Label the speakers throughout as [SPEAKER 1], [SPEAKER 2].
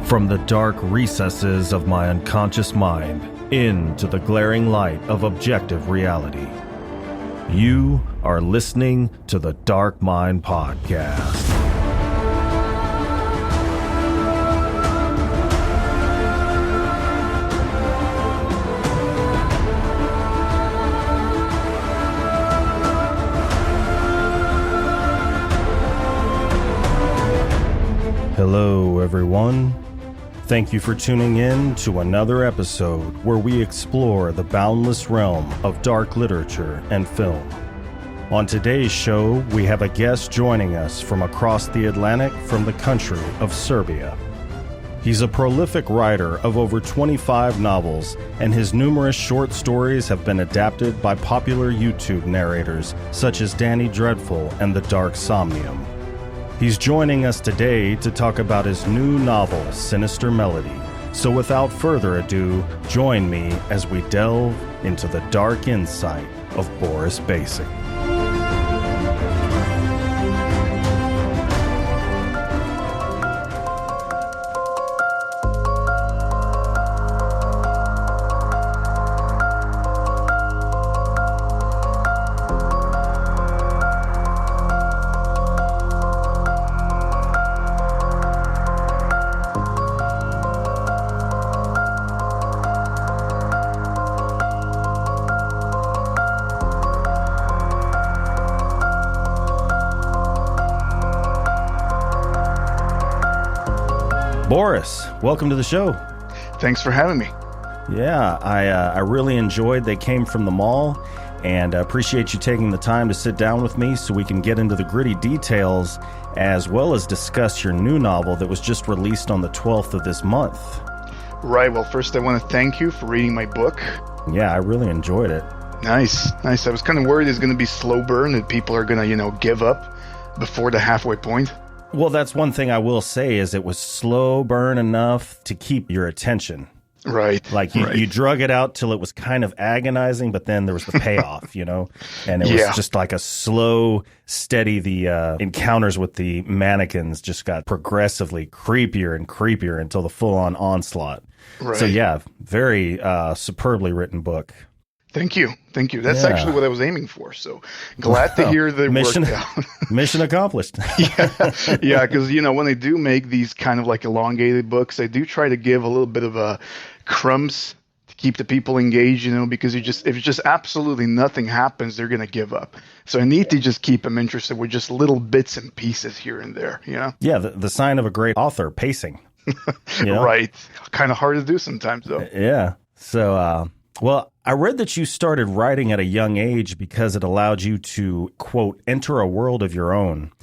[SPEAKER 1] From the dark recesses of my unconscious mind into the glaring light of objective reality. You are listening to the Dark Mind Podcast. Hello, everyone. Thank you for tuning in to another episode where we explore the boundless realm of dark literature and film. On today's show, we have a guest joining us from across the Atlantic from the country of Serbia. He's a prolific writer of over 25 novels, and his numerous short stories have been adapted by popular YouTube narrators such as Danny Dreadful and The Dark Somnium. He's joining us today to talk about his new novel, Sinister Melody. So without further ado, join me as we delve into the dark insight of Boris Bacic. Boris, welcome to the show.
[SPEAKER 2] Thanks for having me.
[SPEAKER 1] Yeah, I really enjoyed They Came from the Mall, and I appreciate you taking the time to sit down with me so we can get into the gritty details as well as discuss your new novel that was just released on the 12th of this month.
[SPEAKER 2] Right, well, first I want to thank you for reading my book.
[SPEAKER 1] Yeah, I really enjoyed it.
[SPEAKER 2] Nice. I was kind of worried it's going to be slow burn and people are going to, give up before the halfway point.
[SPEAKER 1] Well, that's one thing I will say is it was slow burn enough to keep your attention.
[SPEAKER 2] Right.
[SPEAKER 1] Like you drug it out till it was kind of agonizing, but then there was the payoff, and it was just like a slow, steady, the encounters with the mannequins just got progressively creepier and creepier until the full on onslaught.
[SPEAKER 2] Right.
[SPEAKER 1] So yeah, very superbly written book.
[SPEAKER 2] Thank you. That's actually what I was aiming for. So glad to hear that it worked out.
[SPEAKER 1] Mission accomplished.
[SPEAKER 2] Yeah, because, when I do make these kind of like elongated books, I do try to give a little bit of crumbs to keep the people engaged, because if just absolutely nothing happens, they're going to give up. So I need to just keep them interested with just little bits and pieces here and there,
[SPEAKER 1] Yeah, the sign of a great author, pacing.
[SPEAKER 2] Right. Kind of hard to do sometimes, though.
[SPEAKER 1] Yeah. So, well, I read that you started writing at a young age because it allowed you to, quote, enter a world of your own.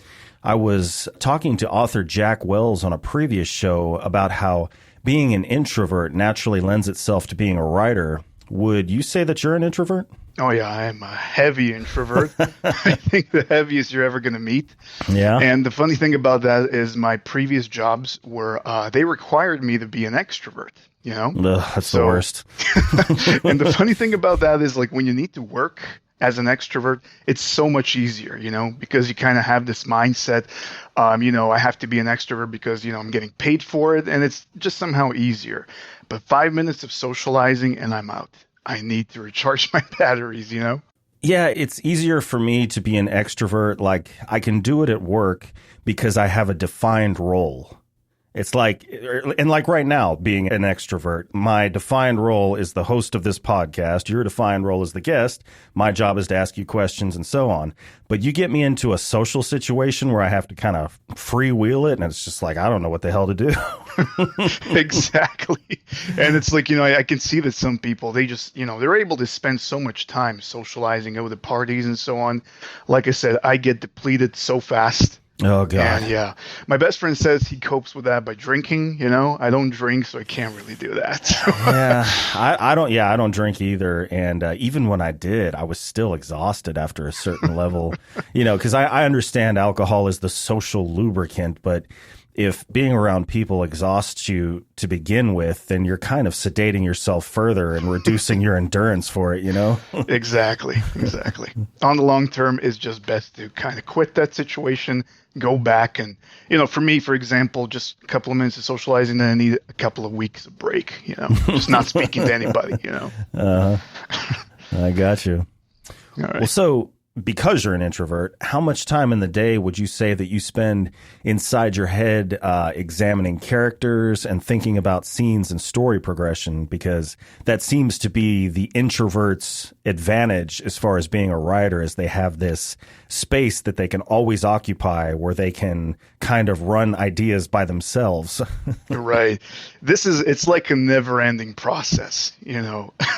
[SPEAKER 1] I was talking to author Jack Wells on a previous show about how being an introvert naturally lends itself to being a writer. Would you say that you're an introvert?
[SPEAKER 2] Oh, yeah, I'm a heavy introvert. I think the heaviest you're ever going to meet.
[SPEAKER 1] Yeah.
[SPEAKER 2] And the funny thing about that is my previous jobs were, they required me to be an extrovert,
[SPEAKER 1] Ugh, that's the worst.
[SPEAKER 2] And the funny thing about that is like when you need to work as an extrovert, it's so much easier, because you kind of have this mindset, I have to be an extrovert because, I'm getting paid for it, and it's just somehow easier. But 5 minutes of socializing and I'm out. I need to recharge my batteries,
[SPEAKER 1] Yeah, it's easier for me to be an extrovert. Like, I can do it at work because I have a defined role. It's like, and like right now, being an extrovert, my defined role is the host of this podcast. Your defined role is the guest. My job is to ask you questions and so on. But you get me into a social situation where I have to kind of freewheel it, and it's just like, I don't know what the hell to do.
[SPEAKER 2] Exactly. And it's like, I can see that some people, they just, they're able to spend so much time socializing over the parties and so on. Like I said, I get depleted so fast.
[SPEAKER 1] Oh, God.
[SPEAKER 2] And yeah, my best friend says he copes with that by drinking. I don't drink, so I can't really do that.
[SPEAKER 1] I don't drink either. And even when I did, I was still exhausted after a certain level, because I understand alcohol is the social lubricant, but if being around people exhausts you to begin with, then you're kind of sedating yourself further and reducing your endurance for it, you know?
[SPEAKER 2] Exactly. On the long term, it's just best to kind of quit that situation, go back. And, for me, for example, just a couple of minutes of socializing, then I need a couple of weeks of break, just not speaking to anybody,
[SPEAKER 1] I got you.
[SPEAKER 2] All right.
[SPEAKER 1] Well, so because you're an introvert, how much time in the day would you say that you spend inside your head examining characters and thinking about scenes and story progression? Because that seems to be the introvert's advantage as far as being a writer, is they have this space that they can always occupy where they can kind of run ideas by themselves.
[SPEAKER 2] Right. It's like a never ending process, it's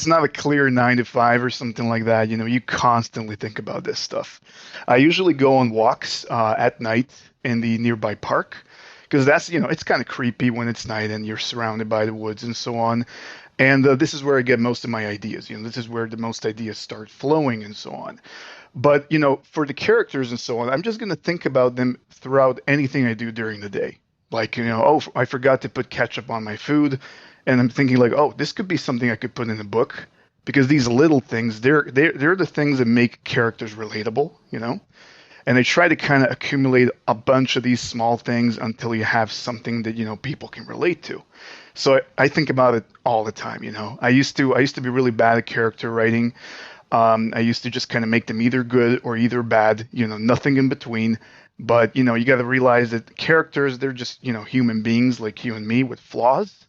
[SPEAKER 2] not a clear 9 to 5 or something like that. You constantly think about this stuff. I usually go on walks at night in the nearby park, because that's, it's kind of creepy when it's night and you're surrounded by the woods and so on. And this is where I get most of my ideas. This is where the most ideas start flowing and so on. But, for the characters and so on, I'm just going to think about them throughout anything I do during the day. Like, I forgot to put ketchup on my food. And I'm thinking like, this could be something I could put in a book. Because these little things, they're the things that make characters relatable, And I try to kind of accumulate a bunch of these small things until you have something that, people can relate to. So I think about it all the time, I used to be really bad at character writing. I used to just kind of make them either good or either bad, nothing in between. But, you got to realize that characters, they're just, human beings like you and me with flaws.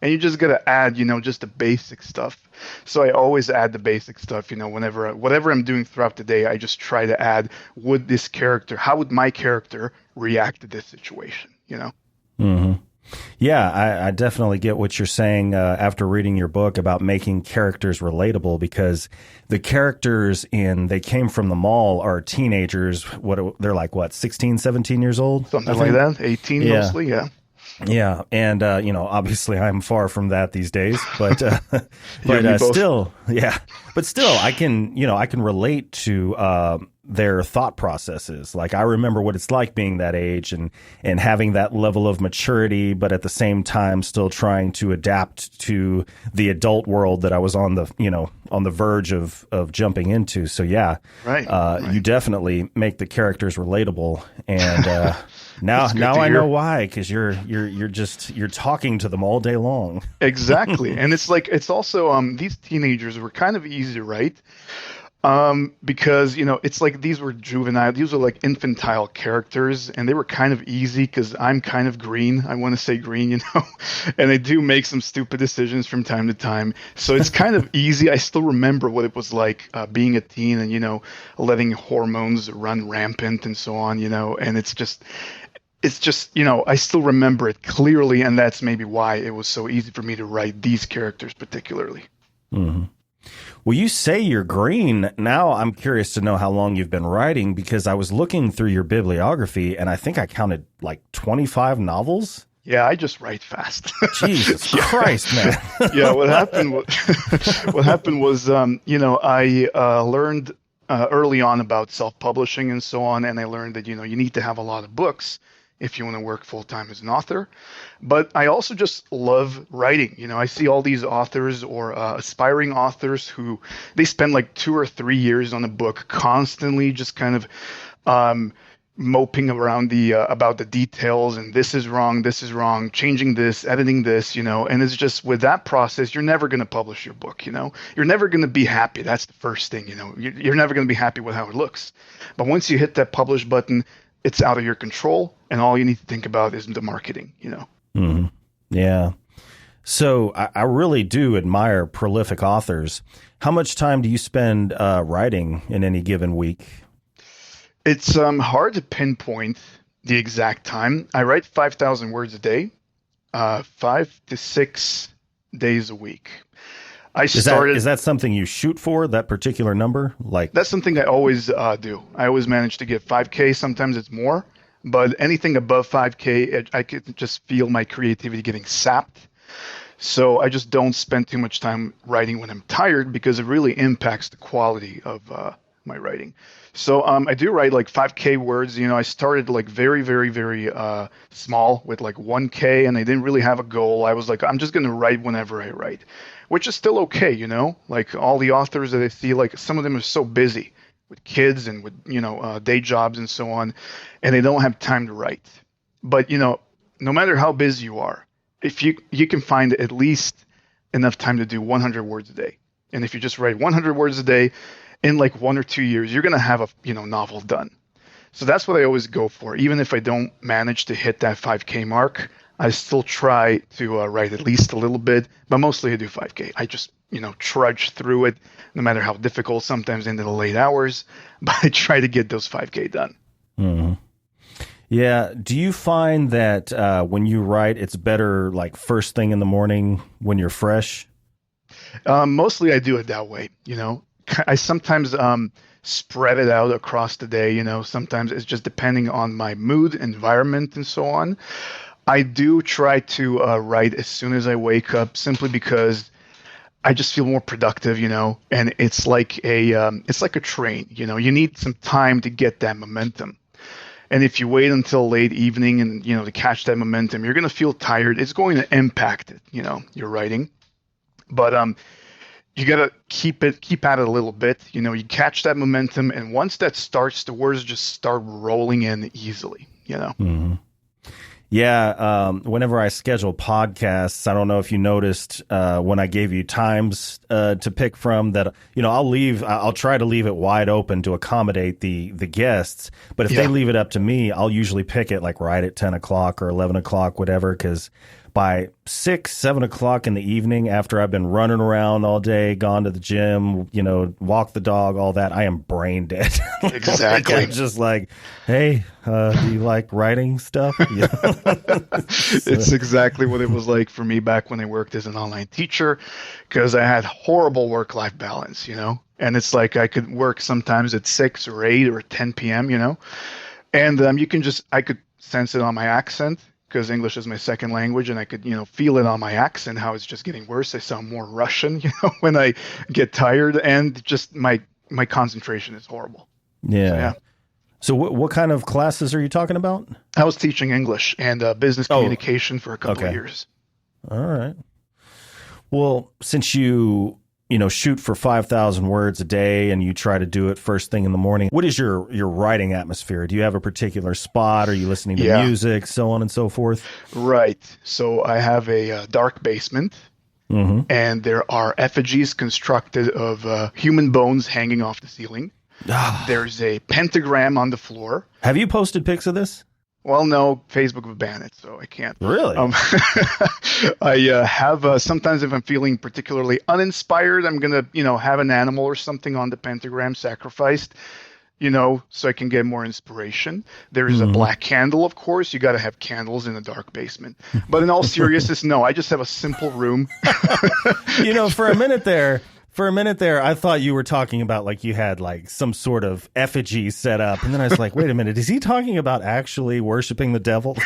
[SPEAKER 2] And you just got to add, just the basic stuff. So I always add the basic stuff, whatever I'm doing throughout the day, I just try to add, how would my character react to this situation,
[SPEAKER 1] Mm-hmm. Yeah, I definitely get what you're saying after reading your book about making characters relatable, because the characters They Came from the Mall are teenagers. They're like, 16, 17 years old?
[SPEAKER 2] Something like that. 18 mostly, yeah.
[SPEAKER 1] Yeah, and obviously I'm far from that these days, but still, I can relate to their thought processes. Like, I remember what it's like being that age and having that level of maturity, but at the same time still trying to adapt to the adult world that I was on the verge of jumping into. So yeah, right. You definitely make the characters relatable, and now I know why, because you're talking to them all day long.
[SPEAKER 2] Exactly. And it's also these teenagers were kind of easy to write. Because, it's like these were like infantile characters, and they were kind of easy because I'm kind of green. I want to say green, and I do make some stupid decisions from time to time. So it's kind of easy. I still remember what it was like being a teen and, letting hormones run rampant and so on, and it's just, I still remember it clearly. And that's maybe why it was so easy for me to write these characters particularly.
[SPEAKER 1] Mm-hmm. Well, you say you're green. Now I'm curious to know how long you've been writing, because I was looking through your bibliography and I think I counted like 25 novels.
[SPEAKER 2] Yeah, I just write fast.
[SPEAKER 1] Jesus Christ, man.
[SPEAKER 2] Yeah, what happened was, I learned early on about self-publishing and so on, and I learned that, you need to have a lot of books if you want to work full-time as an author. But I also just love writing. I see all these authors or aspiring authors who they spend like 2 or 3 years on a book, constantly just kind of moping around about the details, and this is wrong, changing this, editing this, and it's just, with that process, you're never going to publish your book, You're never going to be happy. That's the first thing, You're never going to be happy with how it looks. But once you hit that publish button, it's out of your control, and all you need to think about is the marketing,
[SPEAKER 1] Mm-hmm. Yeah. So I really do admire prolific authors. How much time do you spend writing in any given week?
[SPEAKER 2] It's hard to pinpoint the exact time. I write 5,000 words a day, 5 to 6 days a week. Is
[SPEAKER 1] that something you shoot for, that particular number?
[SPEAKER 2] That's something I always do. I always manage to get 5K. Sometimes it's more, but anything above 5K, I can just feel my creativity getting sapped. So I just don't spend too much time writing when I'm tired, because it really impacts the quality of my writing. So I do write like 5K words. I started like very, very, very small with like 1K, and I didn't really have a goal. I was like, I'm just gonna write whenever I write, which is still okay. Like all the authors that I see, like some of them are so busy with kids and with day jobs and so on, and they don't have time to write. But no matter how busy you are, if you can find at least enough time to do 100 words a day, and if you just write 100 words a day, in like 1 or 2 years, you're gonna have a novel done. So that's what I always go for. Even if I don't manage to hit that 5K mark, I still try to write at least a little bit, but mostly I do 5K. I just trudge through it, no matter how difficult, sometimes into the late hours, but I try to get those 5K done.
[SPEAKER 1] Mm-hmm. Yeah. Do you find that when you write, it's better like first thing in the morning when you're fresh?
[SPEAKER 2] Mostly I do it that way. I sometimes spread it out across the day. Sometimes it's just depending on my mood, environment, and so on. I do try to write as soon as I wake up, simply because I just feel more productive, and it's like a train. You need some time to get that momentum. And if you wait until late evening and to catch that momentum, you're going to feel tired. It's going to impact it, your writing. But you got to keep at it a little bit. You catch that momentum, and once that starts, the words just start rolling in easily.
[SPEAKER 1] Mm-hmm. Yeah, whenever I schedule podcasts, I don't know if you noticed when I gave you times to pick from that, I'll try to leave it wide open to accommodate the guests. But if they leave it up to me, I'll usually pick it like right at 10 o'clock or 11 o'clock, whatever, because by 6, 7 o'clock in the evening, after I've been running around all day, gone to the gym, walk the dog, all that, I am brain dead.
[SPEAKER 2] Exactly.
[SPEAKER 1] I'm just like, hey, do you like writing stuff?
[SPEAKER 2] It's exactly what it was like for me back when I worked as an online teacher, because I had horrible work-life balance, and it's like I could work sometimes at 6 or 8 or 10 p.m., and I could sense it on my accent, because English is my second language, and I could, feel it on my accent, how it's just getting worse. I sound more Russian, when I get tired, and just my concentration is horrible.
[SPEAKER 1] Yeah. So what kind of classes are you talking about?
[SPEAKER 2] I was teaching English and business communication for a couple of years.
[SPEAKER 1] All right. Well, since you shoot for 5,000 words a day and you try to do it first thing in the morning, what is your writing atmosphere? Do you have a particular spot? Are you listening to music, so on and so forth? Right.
[SPEAKER 2] So I have a dark basement, and there are effigies constructed of human bones hanging off the ceiling. There's a pentagram on the floor.
[SPEAKER 1] Have you posted pics of this?
[SPEAKER 2] Well, no, Facebook would ban it, so I can't.
[SPEAKER 1] Really?
[SPEAKER 2] I have sometimes if I'm feeling particularly uninspired, I'm gonna have an animal or something on the pentagram sacrificed, so I can get more inspiration. There's a black candle, of course. You got to have candles in a dark basement. But in all seriousness, no, I just have a simple room.
[SPEAKER 1] For a minute there, I thought you were talking about like you had like some sort of effigy set up. And then I was like, wait a minute, is he talking about actually worshiping the devil?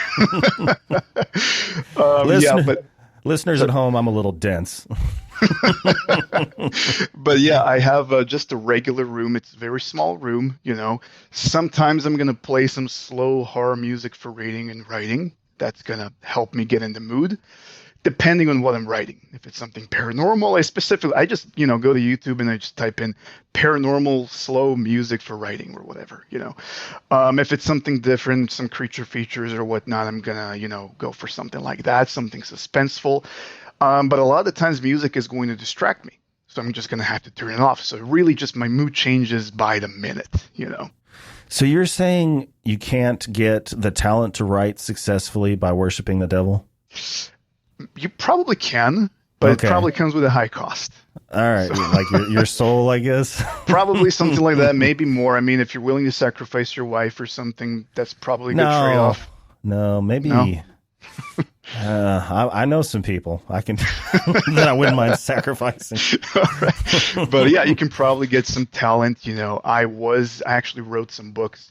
[SPEAKER 1] Listeners at home, I'm a little dense.
[SPEAKER 2] But yeah, I have just a regular room. It's a very small room, Sometimes I'm going to play some slow horror music for reading and writing. That's going to help me get in the mood, depending on what I'm writing. If it's something paranormal, I just, go to YouTube and I just type in paranormal slow music for writing or whatever, If it's something different, some creature features or whatnot, I'm going to, go for something like that, something suspenseful. But a lot of the times music is going to distract me. So I'm just going to have to turn it off. So really just my mood changes by the minute,
[SPEAKER 1] So you're saying you can't get the talent to write successfully by worshiping the devil?
[SPEAKER 2] You probably can, but it probably comes with a high cost.
[SPEAKER 1] All right. So, like your soul, I guess?
[SPEAKER 2] Probably something like that, maybe more. I mean, if you're willing to sacrifice your wife or something, that's probably a good trade-off.
[SPEAKER 1] No, maybe. No? I know some people I can that I wouldn't mind sacrificing.
[SPEAKER 2] All right. But yeah, you can probably get some talent. I actually wrote some books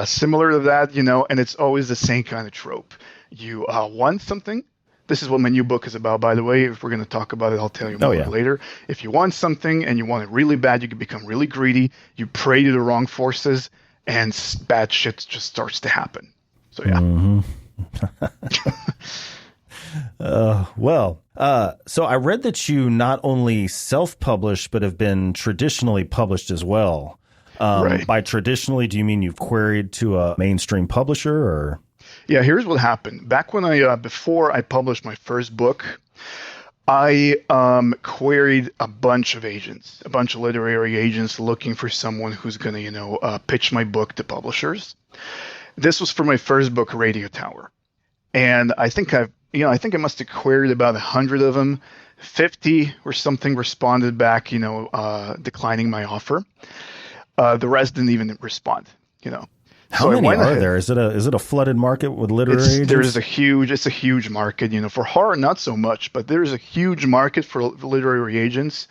[SPEAKER 2] similar to that, and it's always the same kind of trope. You want something, This is what my new book is about, by the way. If we're going to talk about it, I'll tell you
[SPEAKER 1] Oh
[SPEAKER 2] more
[SPEAKER 1] yeah.
[SPEAKER 2] later. If you want something and you want it really bad, you can become really greedy. You pray to the wrong forces, and bad shit just starts to happen. So yeah.
[SPEAKER 1] Mm-hmm. So I read that you not only self-published, but have been traditionally published as well.
[SPEAKER 2] Right.
[SPEAKER 1] By traditionally, do you mean you've queried to a mainstream publisher, or?
[SPEAKER 2] Yeah, here's what happened. Back when before I published my first book, I queried a bunch of agents, a bunch of literary agents looking for someone who's going to, pitch my book to publishers. This was for my first book, Radio Tower. And I think I think I must have queried about 100 of them. 50 or something responded back, declining my offer. The rest didn't even respond,
[SPEAKER 1] How many are there? Is it a flooded market with literary agents?
[SPEAKER 2] It's a huge market, for horror, not so much, but there's a huge market for literary agents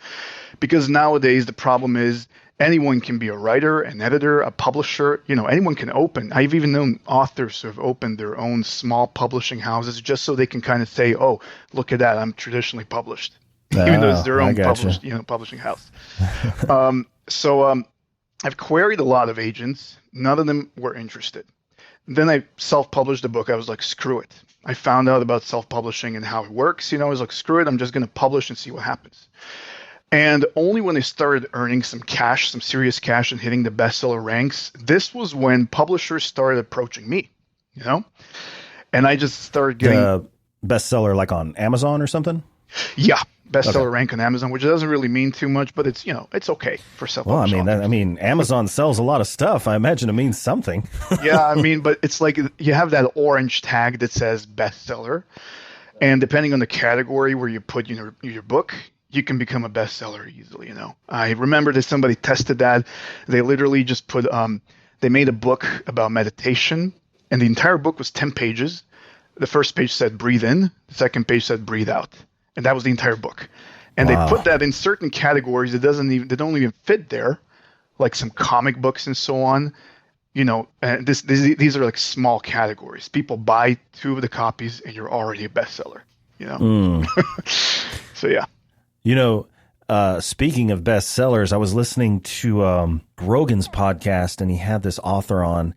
[SPEAKER 2] because nowadays the problem is anyone can be a writer, an editor, a publisher, anyone can open. I've even known authors who have opened their own small publishing houses just so they can kind of say, oh, look at that, I'm traditionally published, even though it's their own publishing house. I've queried a lot of agents. None of them were interested. Then I self-published the book. I was like, screw it. I found out about self-publishing and how it works. I was like, screw it. I'm just going to publish and see what happens. And only when I started earning some cash, some serious cash, and hitting the bestseller ranks, this was when publishers started approaching me, And I just started getting...
[SPEAKER 1] The bestseller like on Amazon or something?
[SPEAKER 2] Yeah. Bestseller rank on Amazon, which doesn't really mean too much, but it's it's okay for self-published.
[SPEAKER 1] Well, I mean, Amazon sells a lot of stuff. I imagine it means something.
[SPEAKER 2] Yeah, but it's like you have that orange tag that says bestseller, and depending on the category where you put your book, you can become a bestseller easily. I remember that somebody tested that. They literally just put they made a book about meditation, and the entire book was 10 pages. The first page said breathe in, the second page said breathe out. And that was the entire book. And They put that in certain categories that don't even fit there, like some comic books and so on. And these are like small categories. People buy 2 of the copies and you're already a bestseller, So yeah.
[SPEAKER 1] Speaking of bestsellers, I was listening to Rogan's podcast, and he had this author on.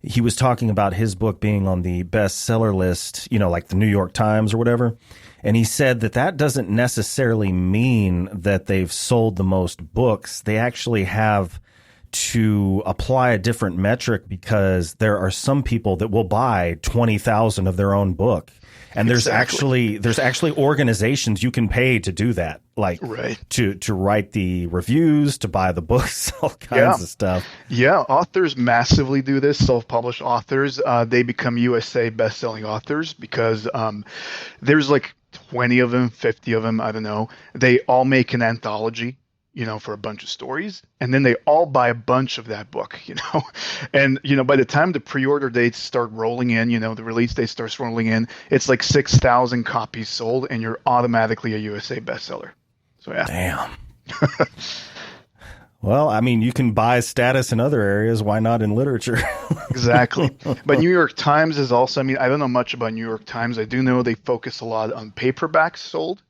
[SPEAKER 1] He was talking about his book being on the bestseller list, like the New York Times or whatever. And he said that doesn't necessarily mean that they've sold the most books. They actually have to apply a different metric because there are some people that will buy 20,000 of their own book. And there's actually organizations you can pay to do that, like to write the reviews, to buy the books, all kinds of stuff. Yeah,
[SPEAKER 2] authors massively do this. Self-published authors, they become USA best-selling authors because there's like 20 of them, 50 of them, I don't know. They all make an anthology, for a bunch of stories, and then they all buy a bunch of that book, and, by the time the pre-order dates start rolling in, the release date starts rolling in, it's like 6,000 copies sold, and you're automatically a USA bestseller. So, yeah.
[SPEAKER 1] Damn. Well, I mean, you can buy status in other areas. Why not in literature?
[SPEAKER 2] Exactly. But New York Times is also, I don't know much about New York Times. I do know they focus a lot on paperbacks sold.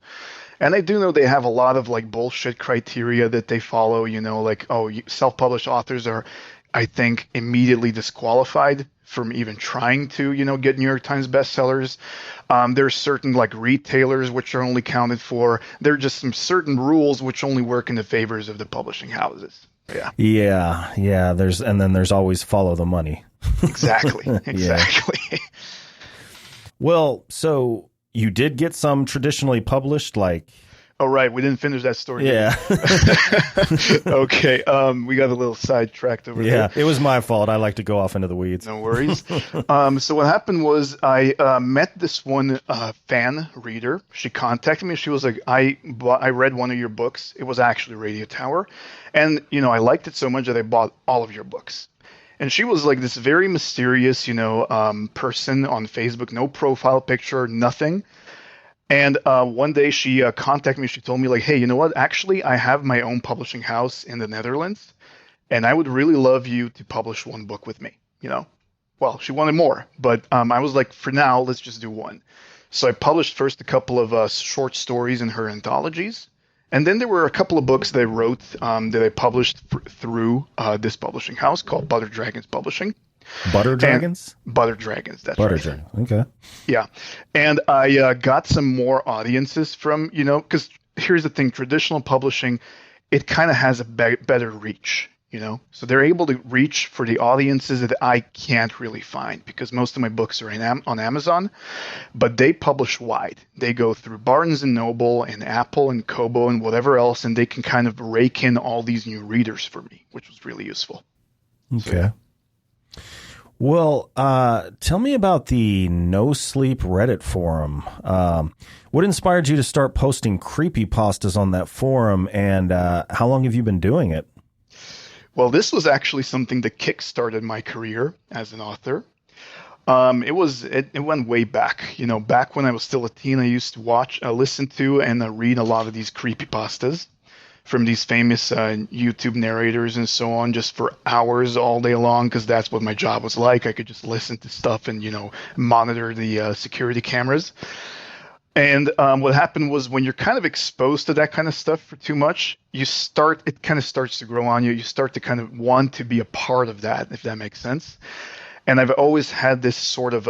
[SPEAKER 2] And I do know they have a lot of like bullshit criteria that they follow, like, self-published authors are, I think, immediately disqualified from even trying to, get New York Times bestsellers. There's certain like retailers which are only counted for. There are just some certain rules which only work in the favors of the publishing houses. Yeah.
[SPEAKER 1] Yeah. There's always follow the money.
[SPEAKER 2] Exactly.
[SPEAKER 1] Well, so you did get some traditionally published, like...
[SPEAKER 2] Oh, right. We didn't finish that story.
[SPEAKER 1] Yeah.
[SPEAKER 2] Okay. We got a little sidetracked over there.
[SPEAKER 1] Yeah, it was my fault. I like to go off into the weeds.
[SPEAKER 2] No worries. So what happened was I met this one fan reader. She contacted me. She was like, I read one of your books. It was actually Radio Tower. And, I liked it so much that I bought all of your books. And she was like this very mysterious, person on Facebook, no profile picture, nothing. And one day she contacted me. She told me like, hey, you know what? Actually, I have my own publishing house in the Netherlands, and I would really love you to publish one book with me. Well, she wanted more, but I was like, for now, let's just do one. So I published first a couple of short stories in her anthologies. And then there were a couple of books that I wrote that I published through this publishing house called Butter Dragons Publishing.
[SPEAKER 1] Butter Dragons?
[SPEAKER 2] Butter Dragons, that's
[SPEAKER 1] Butter
[SPEAKER 2] right.
[SPEAKER 1] Dragons, okay.
[SPEAKER 2] Yeah. And I got some more audiences from, because here's the thing, traditional publishing, it kind of has a better reach. So they're able to reach for the audiences that I can't really find because most of my books are on Amazon, but they publish wide. They go through Barnes and Noble and Apple and Kobo and whatever else, and they can kind of rake in all these new readers for me, which was really useful.
[SPEAKER 1] Okay.
[SPEAKER 2] So, yeah.
[SPEAKER 1] Well, tell me about the No Sleep Reddit forum. What inspired you to start posting creepypastas on that forum, and how long have you been doing it?
[SPEAKER 2] Well, this was actually something that kickstarted my career as an author. It went way back. Back when I was still a teen, I used to listen to, and read a lot of these creepypastas from these famous YouTube narrators and so on, just for hours all day long, because that's what my job was like. I could just listen to stuff and monitor the security cameras. And what happened was when you're kind of exposed to that kind of stuff for too much, it kind of starts to grow on you. You start to kind of want to be a part of that, if that makes sense. And I've always had this sort of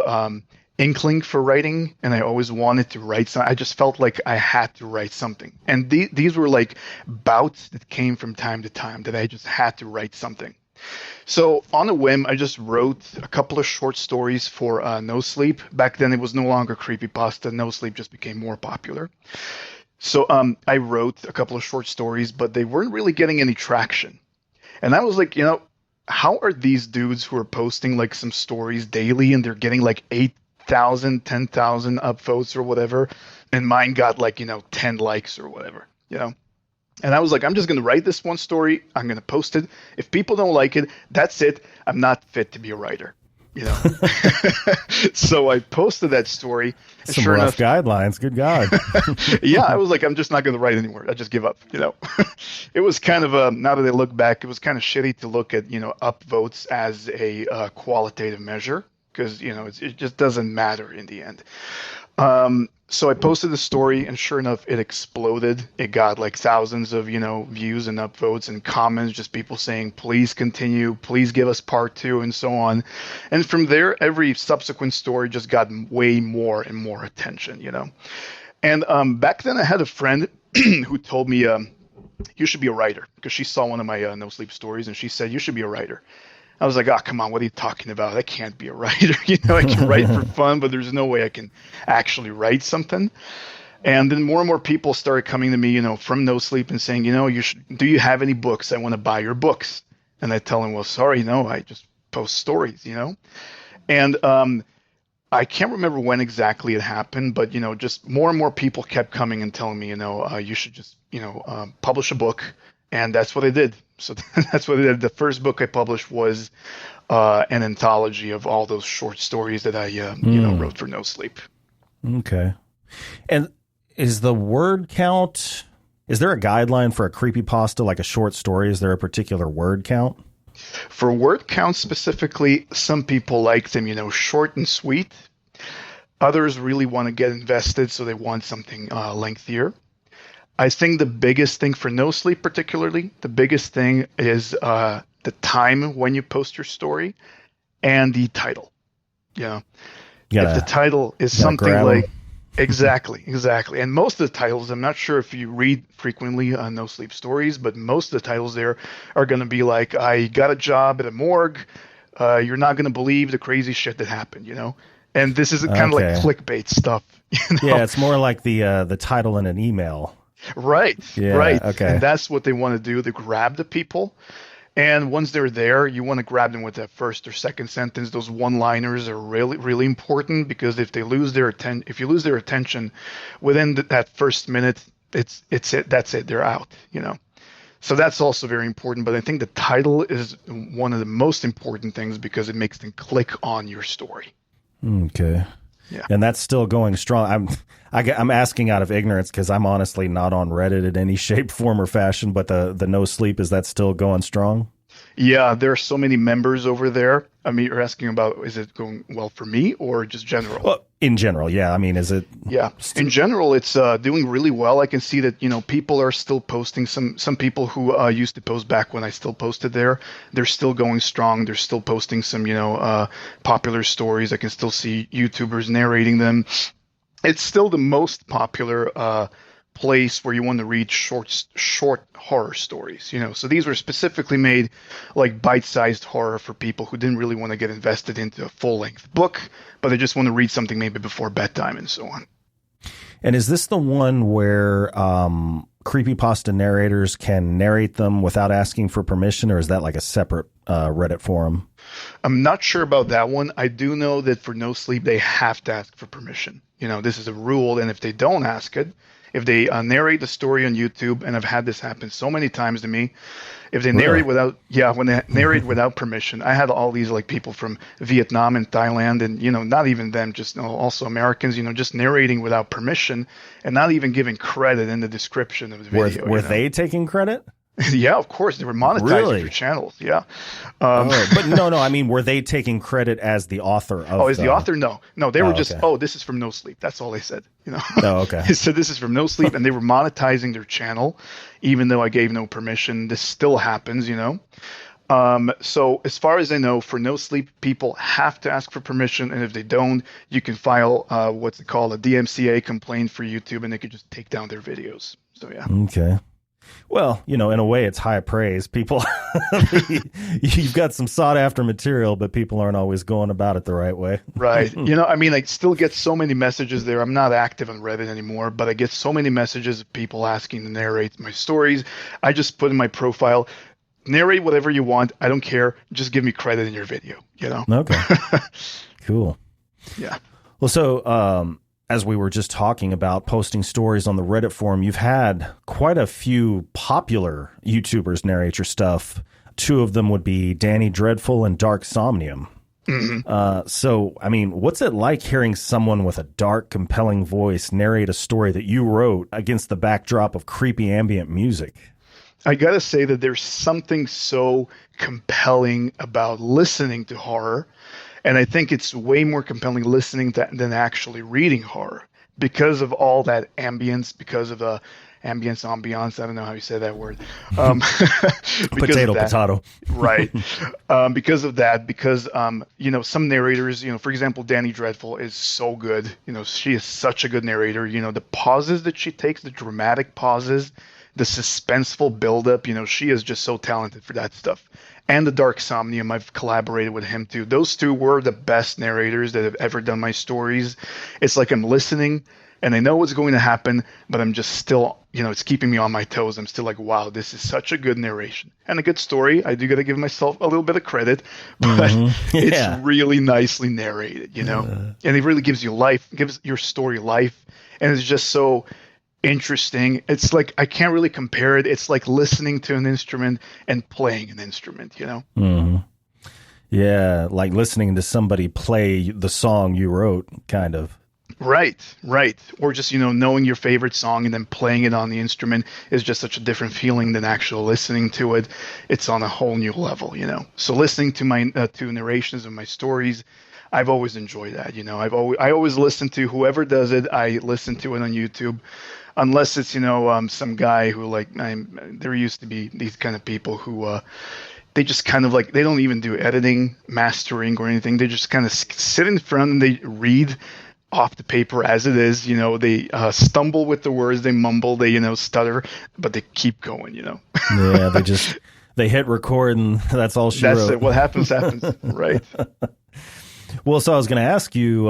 [SPEAKER 2] inkling for writing, and I always wanted to write something. I just felt like I had to write something. And these were like bouts that came from time to time that I just had to write something. So on a whim, I just wrote a couple of short stories for No Sleep. Back then, it was no longer creepypasta. No Sleep just became more popular. So I wrote a couple of short stories, but they weren't really getting any traction. And I was like, how are these dudes who are posting like some stories daily and they're getting like 8,000, 10,000 upvotes or whatever, and mine got like, 10 likes or whatever, And I was like, I'm just going to write this one story. I'm going to post it. If people don't like it, that's it. I'm not fit to be a writer, So I posted that story. And
[SPEAKER 1] some rough guidelines. Good God.
[SPEAKER 2] Yeah, I was like, I'm just not going to write anymore. I just give up, It was kind of, now that I look back, it was kind of shitty to look at, upvotes as a qualitative measure because, it just doesn't matter in the end. So I posted the story, and sure enough, it exploded. It got like thousands of, views and upvotes and comments, just people saying, please continue, please give us part 2, and so on. And from there, every subsequent story just got way more and more attention, And back then I had a friend who told me, you should be a writer, because she saw one of my No Sleep stories, and she said, you should be a writer. I was like, oh, come on, what are you talking about? I can't be a writer. I can write for fun, but there's no way I can actually write something. And then more and more people started coming to me, from No Sleep and saying, do you have any books? I want to buy your books. And I tell them, well, sorry, no, I just post stories, And I can't remember when exactly it happened, but, just more and more people kept coming and telling me, you should just, publish a book. And that's what I did. So that's what I did. The first book I published was an anthology of all those short stories that I, wrote for No Sleep.
[SPEAKER 1] Okay. And is the word count, is there a guideline for a creepypasta, like a short story? Is there a particular word count?
[SPEAKER 2] For word count specifically, some people like them, short and sweet. Others really want to get invested, so they want something lengthier. I think the biggest thing for No Sleep particularly, the biggest thing is the time when you post your story and the title. If the title is something like exactly. And most of the titles, I'm not sure if you read frequently No Sleep stories, but most of the titles there are going to be like, I got a job at a morgue. You're not going to believe the crazy shit that happened, And this is kind of like clickbait stuff.
[SPEAKER 1] Yeah, it's more like the title in an email.
[SPEAKER 2] Right.
[SPEAKER 1] Yeah,
[SPEAKER 2] right.
[SPEAKER 1] Okay.
[SPEAKER 2] And that's what they want to do. They grab the people. And once they're there, you want to grab them with that first or second sentence. Those one-liners are really, really important because if they lose their attention within that first minute, it's it. That's it. They're out, So that's also very important. But I think the title is one of the most important things because it makes them click on your story.
[SPEAKER 1] Okay.
[SPEAKER 2] Yeah.
[SPEAKER 1] And that's still going strong. I'm asking out of ignorance because I'm honestly not on Reddit in any shape, form, or fashion. But the No Sleep, is that still going strong?
[SPEAKER 2] Yeah, there are so many members over there, I mean, you're asking about, is it going well for me or just general?
[SPEAKER 1] Well, in general, yeah. I mean, is it?
[SPEAKER 2] Yeah, in general, it's doing really well. I can see that, people are still posting. Some people who used to post back when I still posted there, they're still going strong. They're still posting some, popular stories. I can still see YouTubers narrating them. It's still the most popular place where you want to read short horror stories. So these were specifically made like bite-sized horror for people who didn't really want to get invested into a full-length book, but they just want to read something maybe before bedtime and so on.
[SPEAKER 1] And is this the one where creepypasta narrators can narrate them without asking for permission, or is that like a separate Reddit forum?
[SPEAKER 2] I'm not sure about that one. I do know that for No Sleep, they have to ask for permission. This is a rule, and if they don't ask it, if they narrate the story on YouTube, and I've had this happen so many times to me, if they narrate when they narrate without permission, I had all these like people from Vietnam and Thailand, and not even them, just also Americans, just narrating without permission and not even giving credit in the description of the video.
[SPEAKER 1] Were they taking credit?
[SPEAKER 2] Yeah, of course. They were monetizing their channels. Yeah.
[SPEAKER 1] But no. I mean, were they taking credit as the author of
[SPEAKER 2] the author? No. They were just, this is from No Sleep. That's all they said.
[SPEAKER 1] Oh, okay.
[SPEAKER 2] They said this is from No Sleep, and they were monetizing their channel, even though I gave no permission. This still happens, So as far as I know, for No Sleep, people have to ask for permission, and if they don't, you can file what's it called, a DMCA complaint for YouTube, and they could just take down their videos. So yeah.
[SPEAKER 1] Okay. Well, in a way, it's high praise. People, you've got some sought after material, but people aren't always going about it the right way.
[SPEAKER 2] Right. I still get so many messages there. I'm not active on Reddit anymore, but I get so many messages of people asking to narrate my stories. I just put in my profile, narrate whatever you want. I don't care. Just give me credit in your video,
[SPEAKER 1] Okay. Cool.
[SPEAKER 2] Yeah.
[SPEAKER 1] Well, so, as we were just talking about posting stories on the Reddit forum, you've had quite a few popular YouTubers narrate your stuff. Two of them would be Danny Dreadful and Dark Somnium.
[SPEAKER 2] Mm-hmm.
[SPEAKER 1] So, I mean, what's it like hearing someone with a dark, compelling voice narrate a story that you wrote against the backdrop of creepy ambient music?
[SPEAKER 2] I gotta say that there's something so compelling about listening to horror. And I think it's way more compelling listening than actually reading horror because of all that ambience, because of the ambience. I don't know how you say that word.
[SPEAKER 1] Potato.
[SPEAKER 2] Right. Because of that, because, some narrators, for example, Danny Dreadful is so good. She is such a good narrator. The pauses that she takes, the dramatic pauses, the suspenseful buildup, she is just so talented for that stuff. And the Dark Somnium, I've collaborated with him too. Those two were the best narrators that have ever done my stories. It's like I'm listening and I know what's going to happen, but I'm just still, it's keeping me on my toes. I'm still like, wow, this is such a good narration and a good story. I do got to give myself a little bit of credit, but it's really nicely narrated, and it really gives you life, gives your story life. And it's just so interesting. It's like I can't really compare it. It's like listening to an instrument and playing an instrument,
[SPEAKER 1] Mm-hmm. Yeah, like listening to somebody play the song you wrote, kind of.
[SPEAKER 2] Right. Or just, knowing your favorite song and then playing it on the instrument is just such a different feeling than actual listening to it. It's on a whole new level, So listening to my to narrations of my stories, I've always enjoyed that, I always listen to whoever does it. I listen to it on YouTube. Unless it's, some guy who there used to be these kind of people who they just kind of they don't even do editing, mastering or anything. They just kind of sit in front and they read off the paper as it is. They stumble with the words, they mumble, they, stutter, but they keep going,
[SPEAKER 1] Yeah, they hit record and that's all she wrote.
[SPEAKER 2] That's it. What happens. Right.
[SPEAKER 1] Well, so I was going to ask you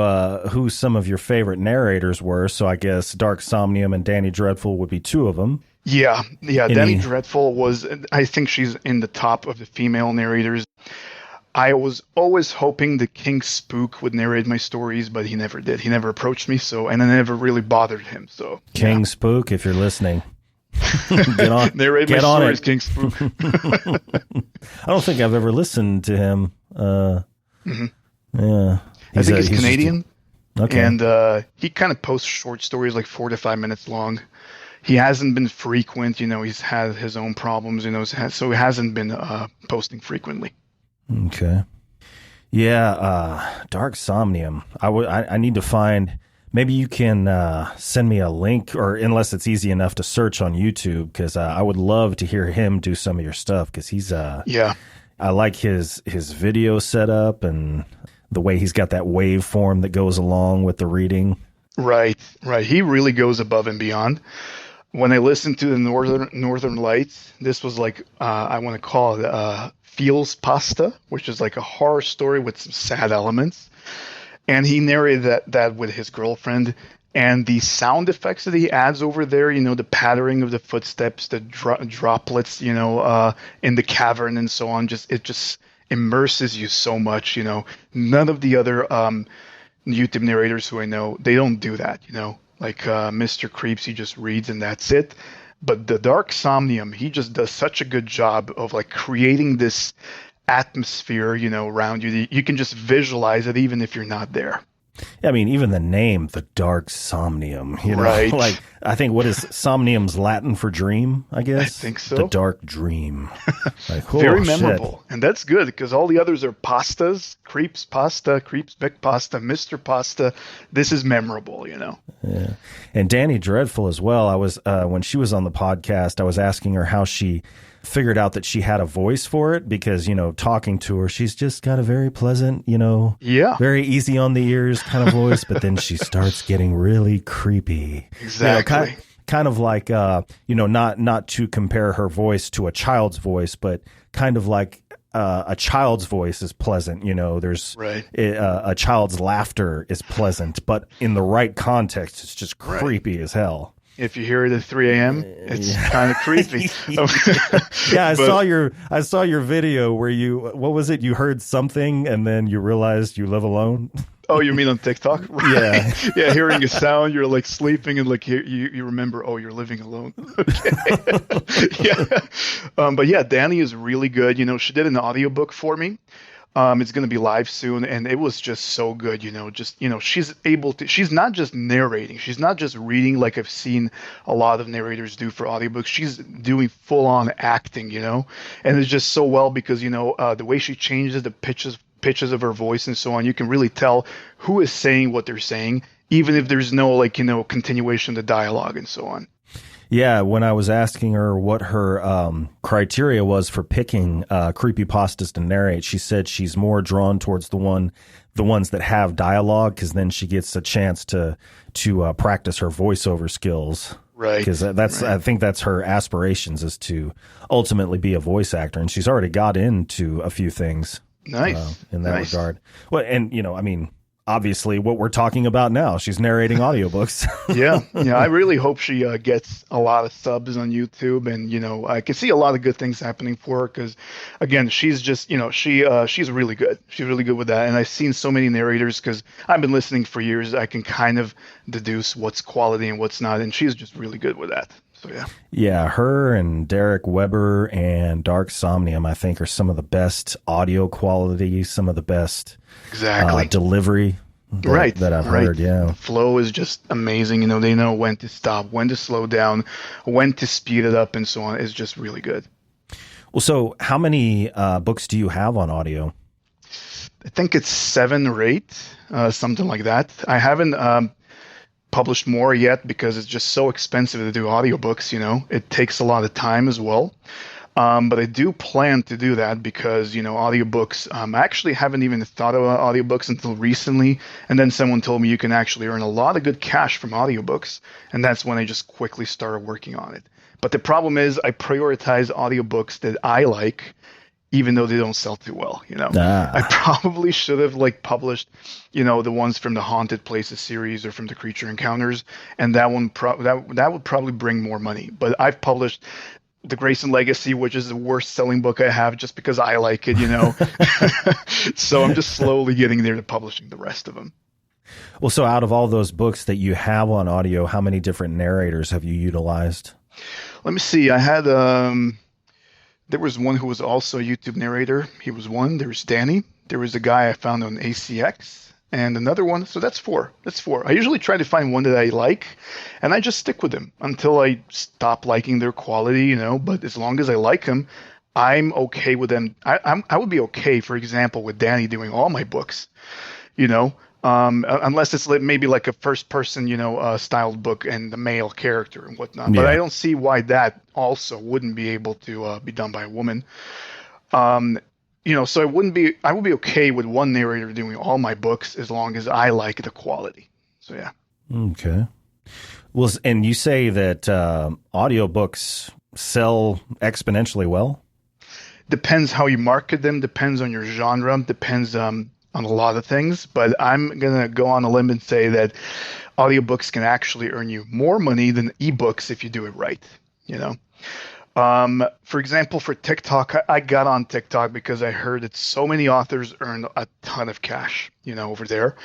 [SPEAKER 1] who some of your favorite narrators were. So I guess Dark Somnium and Danny Dreadful would be two of them.
[SPEAKER 2] Yeah. Danny Dreadful I think she's in the top of the female narrators. I was always hoping that King Spook would narrate my stories, but he never did. He never approached me, and I never really bothered him. So
[SPEAKER 1] King Spook, if you're listening, get on.
[SPEAKER 2] Narrate my stories, King Spook.
[SPEAKER 1] I don't think I've ever listened to him. Yeah,
[SPEAKER 2] I think he's Canadian.
[SPEAKER 1] Okay.
[SPEAKER 2] And he kind of posts short stories, like 4 to 5 minutes long. He hasn't been frequent, he's had his own problems, so he hasn't been posting frequently.
[SPEAKER 1] Okay. Yeah, Dark Somnium. I need to find. Maybe you can send me a link, or unless it's easy enough to search on YouTube, because I would love to hear him do some of your stuff. Because he's
[SPEAKER 2] Yeah.
[SPEAKER 1] I like his video setup and the way he's got that waveform that goes along with the reading.
[SPEAKER 2] Right, right. He really goes above and beyond. When I listened to the Northern Lights, this was like I want to call it Feels Pasta, which is like a horror story with some sad elements. And he narrated that with his girlfriend. And the sound effects that he adds over there, the pattering of the footsteps, the droplets, in the cavern and so on, it just immerses you so much. None of the other YouTube narrators who I know, they don't do that. Like Mr. Creeps, he just reads and that's it. But the Dark Somnium, he just does such a good job of like creating this atmosphere, around you. You can just visualize it even if you're not there.
[SPEAKER 1] I mean, even the name, the Dark Somnium,
[SPEAKER 2] Right.
[SPEAKER 1] like I think what is Somnium's Latin for dream, I guess?
[SPEAKER 2] I think so.
[SPEAKER 1] The Dark Dream. Like,
[SPEAKER 2] Very memorable. Shit. And that's good because all the others are pastas, Creeps Vic Pasta, Mr. Pasta. This is memorable,
[SPEAKER 1] Yeah. And Danny Dreadful as well. I was, when she was on the podcast, I was asking her how she figured out that she had a voice for it because, talking to her, she's just got a very pleasant, very easy on the ears kind of voice, but then she starts getting really creepy.
[SPEAKER 2] Exactly.
[SPEAKER 1] Kind of like, not to compare her voice to a child's voice, but kind of like a child's voice is pleasant. There's
[SPEAKER 2] right.
[SPEAKER 1] A child's laughter is pleasant, but in the right context, it's just creepy as hell.
[SPEAKER 2] If you hear it at 3 a.m., it's kind of creepy.
[SPEAKER 1] Yeah, I saw your video where what was it? You heard something and then you realized you live alone.
[SPEAKER 2] Oh, you mean on TikTok? Right.
[SPEAKER 1] Yeah.
[SPEAKER 2] Yeah, hearing a sound, you're like sleeping and like you remember, oh, you're living alone. Okay. Yeah. But yeah, Danny is really good. She did an audiobook for me. It's going to be live soon, and it was just so good, she's able to, she's not just narrating, she's not just reading like I've seen a lot of narrators do for audiobooks, she's doing full-on acting, and it's just so well because, the way she changes the pitches of her voice and so on, you can really tell who is saying what they're saying, even if there's no continuation of the dialogue and so on.
[SPEAKER 1] Yeah, when I was asking her what her criteria was for picking creepypastas to narrate, she said she's more drawn towards the ones that have dialogue because then she gets a chance to practice her voiceover skills.
[SPEAKER 2] Right.
[SPEAKER 1] Because I think that's her aspirations is to ultimately be a voice actor, and she's already got into a few things.
[SPEAKER 2] Nice.
[SPEAKER 1] In that regard. Well, and obviously what we're talking about now. She's narrating audiobooks.
[SPEAKER 2] Yeah. I really hope she gets a lot of subs on YouTube, and I can see a lot of good things happening for her because, again, she's just she's really good. She's really good with that, and I've seen so many narrators because I've been listening for years. I can kind of deduce what's quality and what's not, and she's just really good with that. So yeah. Yeah,
[SPEAKER 1] her and Derek Weber and Dark Somnium, I think, are some of the best audio quality, some of the best delivery that I've heard. Yeah,
[SPEAKER 2] the flow is just amazing. They know when to stop, when to slow down, when to speed it up, and so on. It's just really good.
[SPEAKER 1] Well, so how many books do you have on audio?
[SPEAKER 2] I think it's 7 or 8, something like that. I haven't published more yet because it's just so expensive to do audiobooks. It takes a lot of time as well. But I do plan to do that because, audiobooks, I actually haven't even thought about audiobooks until recently. And then someone told me you can actually earn a lot of good cash from audiobooks. And that's when I just quickly started working on it. But the problem is I prioritize audiobooks that I like, even though they don't sell too well. I probably should have published, the ones from the Haunted Places series or from the Creature Encounters. And that one, that would probably bring more money. But I've published The Grayson Legacy, which is the worst selling book I have just because I like it, So I'm just slowly getting there to publishing the rest of them.
[SPEAKER 1] Well, so out of all those books that you have on audio, how many different narrators have you utilized?
[SPEAKER 2] Let me see. I had, there was one who was also a YouTube narrator. He was one. There's Danny. There was a guy I found on ACX. And another one, so that's 4. I usually try to find one that I like, and I just stick with them until I stop liking their quality, but as long as I like them, I'm okay with them. I would be okay, for example, with Danny doing all my books, you know, unless it's maybe like a first person, styled book and the male character and whatnot. But I
[SPEAKER 1] Yeah.
[SPEAKER 2] don't see why that also wouldn't be able to be done by a woman. Um, so I would be okay with one narrator doing all my books as long as I like the quality. So yeah.
[SPEAKER 1] Okay. Well, and you say that audiobooks sell exponentially well?
[SPEAKER 2] Depends how you market them, depends on your genre, depends on a lot of things. But I'm gonna go on a limb and say that audiobooks can actually earn you more money than ebooks if you do it right. You know. For example, for TikTok, I got on TikTok because I heard that so many authors earn a ton of cash, over there,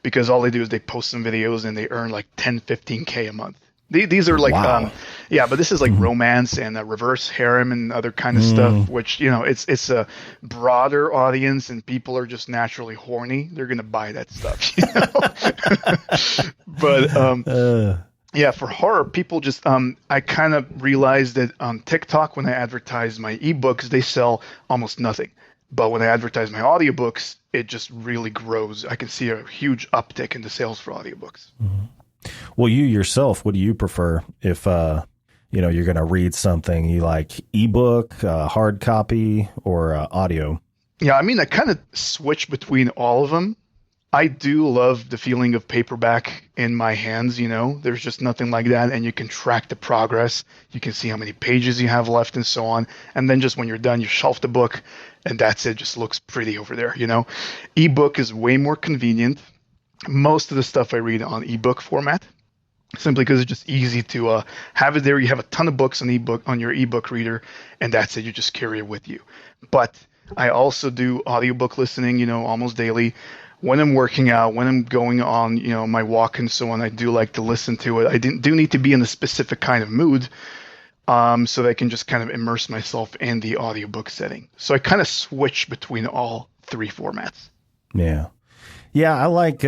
[SPEAKER 2] because all they do is they post some videos and they earn like 10, 15K a month. These are like,
[SPEAKER 1] Wow.
[SPEAKER 2] yeah, but this is like romance and reverse harem and other kind of stuff, which, it's a broader audience and people are just naturally horny. They're going to buy that stuff, But, yeah, for horror, people just I kind of realized that on TikTok when I advertise my ebooks, they sell almost nothing. But when I advertise my audiobooks, it just really grows. I can see a huge uptick in the sales for audiobooks.
[SPEAKER 1] Well, you yourself, what do you prefer if you're going to read something? You like ebook, hard copy, or audio?
[SPEAKER 2] Yeah, I mean, I kind of switch between all of them. I do love the feeling of paperback in my hands, There's just nothing like that, and you can track the progress. You can see how many pages you have left and so on. And then just when you're done, you shelf the book, and that's it. Just looks pretty over there, Ebook is way more convenient. Most of the stuff I read on ebook format, simply because it's just easy to have it there. You have a ton of books on your ebook reader, and that's it. You just carry it with you. But I also do audiobook listening, almost daily. When I'm working out, when I'm going on, my walk and so on, I do like to listen to it. I do need to be in a specific kind of mood, so that I can just kind of immerse myself in the audiobook setting. So I kind of switch between all three formats.
[SPEAKER 1] Yeah. Yeah, I like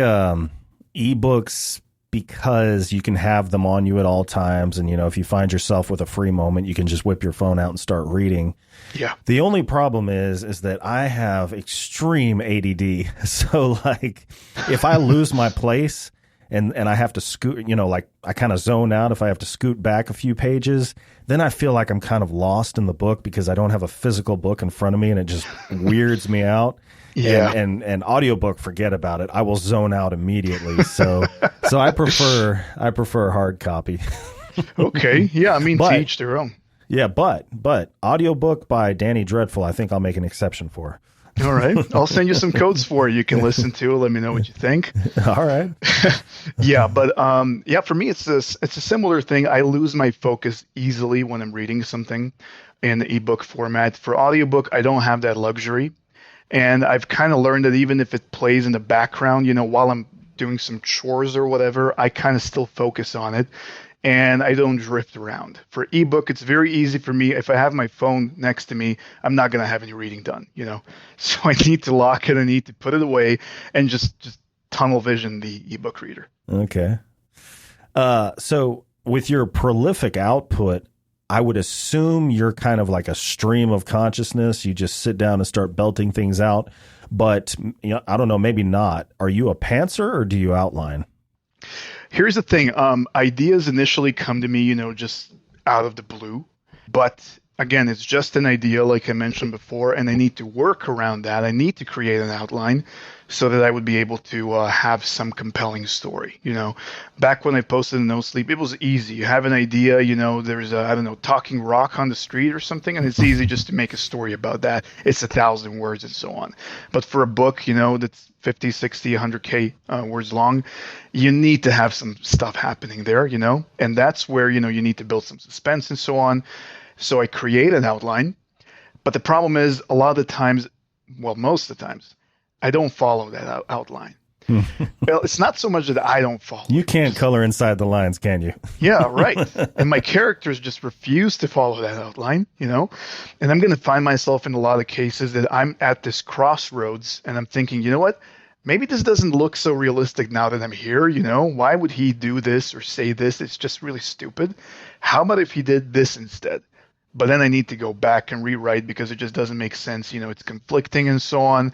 [SPEAKER 1] ebooks because you can have them on you at all times. And, if you find yourself with a free moment, you can just whip your phone out and start reading.
[SPEAKER 2] Yeah.
[SPEAKER 1] The only problem is that I have extreme ADD. So, like, if I lose my place and I have to scoot, like I kind of zone out if I have to scoot back a few pages, then I feel like I'm kind of lost in the book because I don't have a physical book in front of me and it just weirds me out.
[SPEAKER 2] Yeah.
[SPEAKER 1] And audiobook, forget about it. I will zone out immediately. So I prefer hard copy.
[SPEAKER 2] Okay. Yeah. I mean, to each their own.
[SPEAKER 1] Yeah. But audiobook by Danny Dreadful, I think I'll make an exception for.
[SPEAKER 2] All right. I'll send you some codes for it. You can listen to it. Let me know what you think.
[SPEAKER 1] All right.
[SPEAKER 2] Yeah. But, for me, it's a similar thing. I lose my focus easily when I'm reading something in the ebook format. For audiobook, I don't have that luxury. And I've kind of learned that even if it plays in the background, while I'm doing some chores or whatever, I kind of still focus on it and I don't drift around. For ebook, it's very easy for me. If I have my phone next to me, I'm not going to have any reading done, So I need to lock it. I need to put it away and just tunnel vision the ebook reader.
[SPEAKER 1] Okay. So with your prolific output, I would assume you're kind of like a stream of consciousness. You just sit down and start belting things out. But I don't know, maybe not. Are you a pantser or do you outline?
[SPEAKER 2] Here's the thing. Ideas initially come to me, just out of the blue. But again, it's just an idea, like I mentioned before, and I need to work around that. I need to create an outline so that I would be able to have some compelling story. Back when I posted No Sleep, it was easy. You have an idea, there's talking rock on the street or something, and it's easy just to make a story about that. It's 1,000 words and so on. But for a book, that's 50, 60, 100K words long, you need to have some stuff happening there, and that's where, you need to build some suspense and so on. So I create an outline, but the problem is a lot of the times, well, most of the times, I don't follow that outline. Well, it's not so much that I don't follow.
[SPEAKER 1] You can't color inside the lines, can you?
[SPEAKER 2] Yeah, right. And my characters just refuse to follow that outline, and I'm going to find myself in a lot of cases that I'm at this crossroads and I'm thinking, you know what? Maybe this doesn't look so realistic now that I'm here, Why would he do this or say this? It's just really stupid. How about if he did this instead? but then I need to go back and rewrite because it just doesn't make sense. It's conflicting and so on.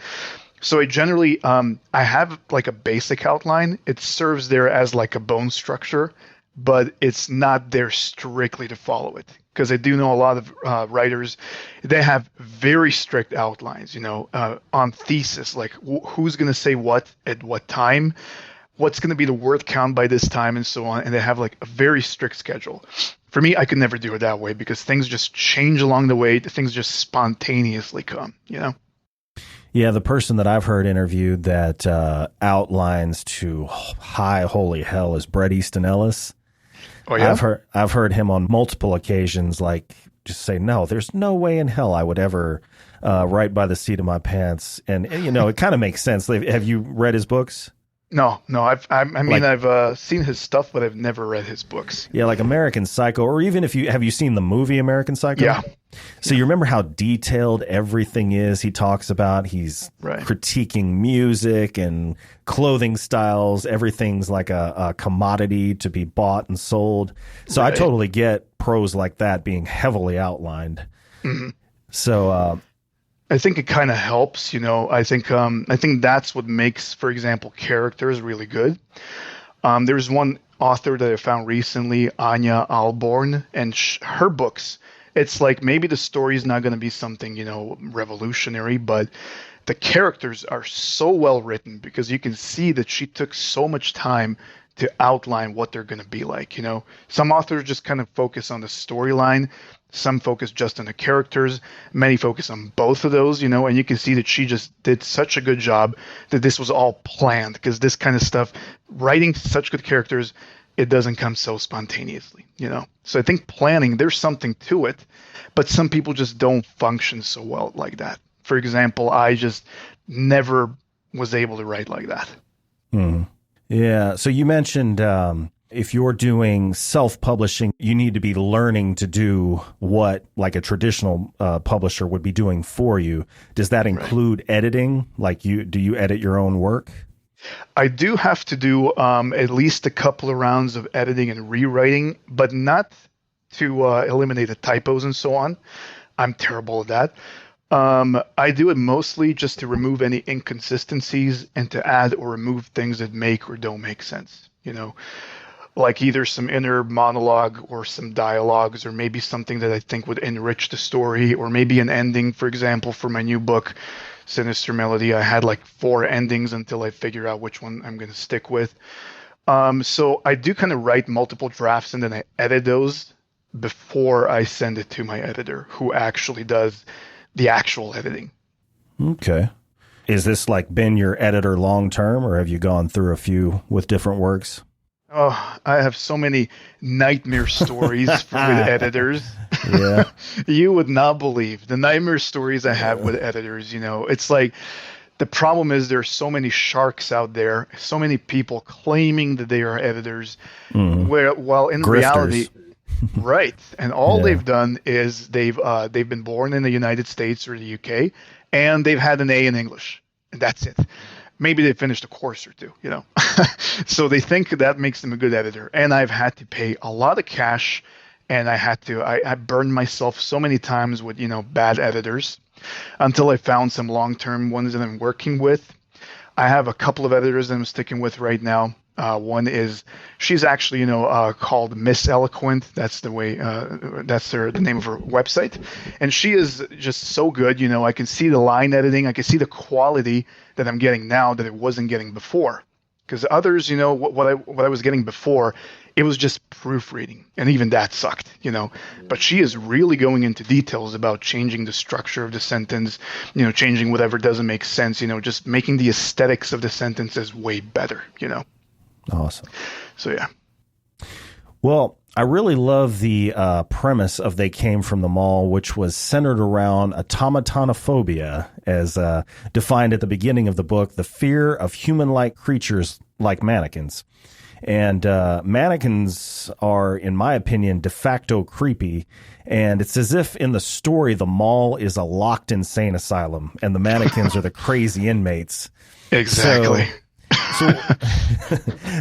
[SPEAKER 2] So I generally, I have like a basic outline. It serves there as like a bone structure, but it's not there strictly to follow it. Because I do know a lot of writers, they have very strict outlines, on thesis, like who's going to say what at what time, what's going to be the word count by this time, and so on. And they have like a very strict schedule. For me, I could never do it that way because things just change along the way. Things just spontaneously come,
[SPEAKER 1] Yeah, the person that I've heard interviewed that outlines to high holy hell is Bret Easton Ellis.
[SPEAKER 2] Oh, yeah?
[SPEAKER 1] I've heard him on multiple occasions, like, just say, no, there's no way in hell I would ever write by the seat of my pants. And it kind of makes sense. Have you read his books?
[SPEAKER 2] No. I've seen his stuff, but I've never read his books.
[SPEAKER 1] Yeah, like American Psycho, or even have you seen the movie American Psycho?
[SPEAKER 2] Yeah.
[SPEAKER 1] So you remember how detailed everything is he talks about? He's critiquing music and clothing styles. Everything's like a commodity to be bought and sold. So I totally get prose like that being heavily outlined. Mm-hmm. So
[SPEAKER 2] I think it kind of helps, I think that's what makes, for example, characters really good. There's one author that I found recently, Anya Alborn, and her books, it's like maybe the story is not going to be something, revolutionary, but the characters are so well written because you can see that she took so much time to outline what they're going to be like. Some authors just kind of focus on the storyline. Some focus just on the characters. Many focus on both of those, and you can see that she just did such a good job that this was all planned, because this kind of stuff, writing such good characters, it doesn't come so spontaneously, So I think planning, there's something to it, but some people just don't function so well like that. For example, I just never was able to write like that.
[SPEAKER 1] Hmm. Yeah. So you mentioned if you're doing self-publishing, you need to be learning to do what like a traditional publisher would be doing for you. Does that include editing? Like do you edit your own work?
[SPEAKER 2] I do have to do at least a couple of rounds of editing and rewriting, but not to eliminate the typos and so on. I'm terrible at that. I do it mostly just to remove any inconsistencies and to add or remove things that make or don't make sense, like either some inner monologue or some dialogues, or maybe something that I think would enrich the story, or maybe an ending. For example, for my new book, Sinister Melody, I had like 4 endings until I figure out which one I'm going to stick with. So I do kind of write multiple drafts and then I edit those before I send it to my editor, who actually does the actual editing.
[SPEAKER 1] Okay. Is this like been your editor long term, or have you gone through a few with different works?
[SPEAKER 2] Oh, I have so many nightmare stories with editors.
[SPEAKER 1] Yeah.
[SPEAKER 2] You would not believe the nightmare stories I have with editors. It's like, the problem is there's so many sharks out there, so many people claiming that they are editors, while in reality, right. And all they've done is they've been born in the United States or the UK, and they've had an A in English, and that's it. Maybe they finished a course or two, So they think that makes them a good editor. And I've had to pay a lot of cash, and I burned myself so many times with, bad editors, until I found some long-term ones that I'm working with. I have a couple of editors that I'm sticking with right now. One is, she's actually, called Miss Eloquent. That's the way, the name of her website. And she is just so good. I can see the line editing. I can see the quality that I'm getting now that it wasn't getting before. Because others, what I was getting before, it was just proofreading. And even that sucked, But she is really going into details about changing the structure of the sentence, changing whatever doesn't make sense, just making the aesthetics of the sentences way better,
[SPEAKER 1] Awesome.
[SPEAKER 2] So, yeah.
[SPEAKER 1] Well, I really love the premise of They Came from the Mall, which was centered around automatonophobia, as defined at the beginning of the book, the fear of human-like creatures like mannequins. And mannequins are, in my opinion, de facto creepy. And it's as if in the story, the mall is a locked insane asylum and the mannequins are the crazy inmates.
[SPEAKER 2] Exactly.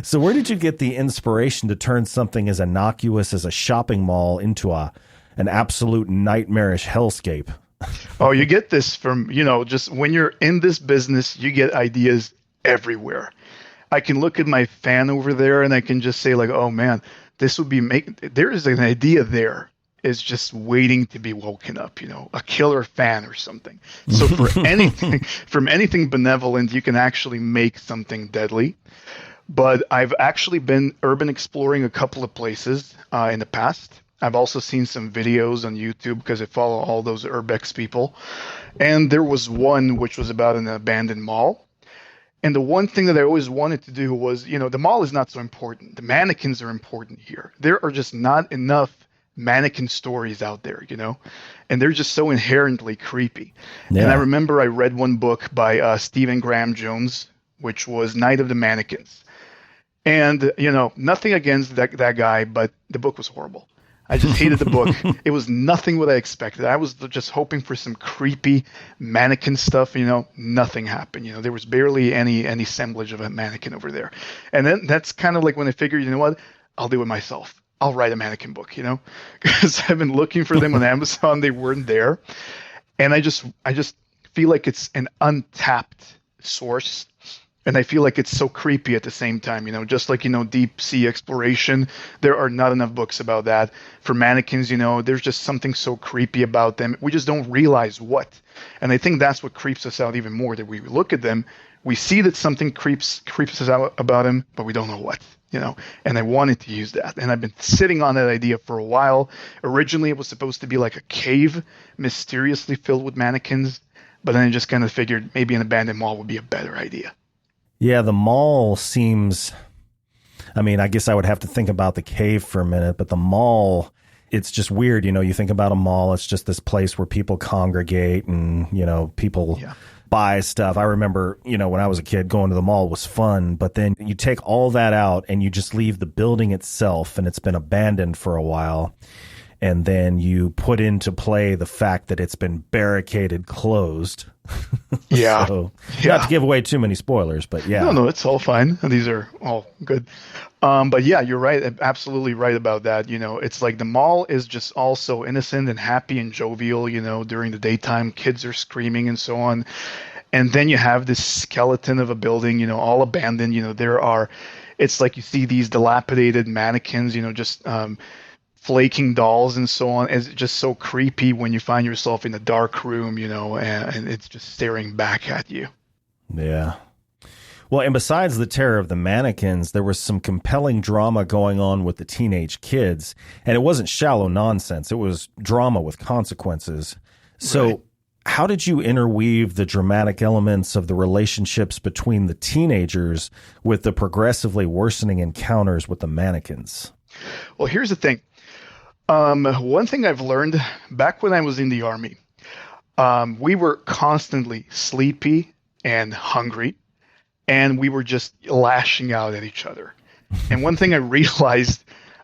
[SPEAKER 1] So where did you get the inspiration to turn something as innocuous as a shopping mall into a an absolute nightmarish hellscape.
[SPEAKER 2] Oh, you get this from, just when you're in this business, you get ideas everywhere. I can look at my fan over there and I can just say like, oh man, this would be there is an idea there is just waiting to be woken up, a killer fan or something. So from anything benevolent, you can actually make something deadly. But I've actually been urban exploring a couple of places in the past. I've also seen some videos on YouTube because I follow all those urbex people. And there was one which was about an abandoned mall. And the one thing that I always wanted to do was, the mall is not so important. The mannequins are important here. There are just not enough mannequin stories out there, and they're just so inherently creepy. Yeah. And I remember I read one book by Stephen Graham Jones, which was Night of the Mannequins. And, nothing against that guy, but the book was horrible. I just hated the book. It was nothing what I expected. I was just hoping for some creepy mannequin stuff. Nothing happened. There was barely any assemblage of a mannequin over there. And then that's kind of like when I figured, what, I'll do it myself. I'll write a mannequin book, because I've been looking for them on Amazon. They weren't there. And I just feel like it's an untapped source. And I feel like it's so creepy at the same time, just like, deep sea exploration. There are not enough books about that. For mannequins, there's just something so creepy about them. We just don't realize what. And I think that's what creeps us out even more, that we look at them, we see that something creeps us out about them, but we don't know what, and I wanted to use that. And I've been sitting on that idea for a while. Originally, it was supposed to be like a cave mysteriously filled with mannequins, but then I just kind of figured maybe an abandoned mall would be a better idea.
[SPEAKER 1] Yeah, the mall seems, I guess I would have to think about the cave for a minute, but the mall, it's just weird. You think about a mall, it's just this place where people congregate and, people buy stuff. I remember, when I was a kid, going to the mall was fun, but then you take all that out and you just leave the building itself and it's been abandoned for a while. And then you put into play the fact that it's been barricaded closed.
[SPEAKER 2] Yeah.
[SPEAKER 1] So, not to give away too many spoilers, but yeah.
[SPEAKER 2] No, it's all fine. These are all good. But yeah, you're right. Absolutely right about that. It's like the mall is just all so innocent and happy and jovial, during the daytime, kids are screaming and so on. And then you have this skeleton of a building, all abandoned. It's like you see these dilapidated mannequins, just flaking dolls and so on. It's just so creepy when you find yourself in a dark room, and it's just staring back at you.
[SPEAKER 1] Yeah. Well, and besides the terror of the mannequins, there was some compelling drama going on with the teenage kids, and it wasn't shallow nonsense. It was drama with consequences. So right. How did you interweave the dramatic elements of the relationships between the teenagers with the progressively worsening encounters with the mannequins?
[SPEAKER 2] Well, here's the thing. One thing I've learned back when I was in the Army, we were constantly sleepy and hungry, and we were just lashing out at each other. And one thing I realized,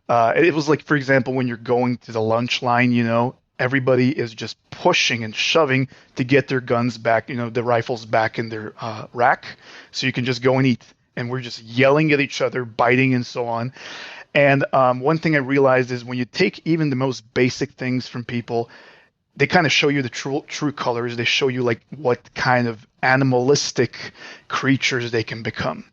[SPEAKER 2] it was like, for example, when you're going to the lunch line, everybody is just pushing and shoving to get their guns back, the rifles back in their rack, so you can just go and eat. And we're just yelling at each other, biting and so on. And one thing I realized is when you take even the most basic things from people, they kind of show you the true colors. They show you like what kind of animalistic creatures they can become,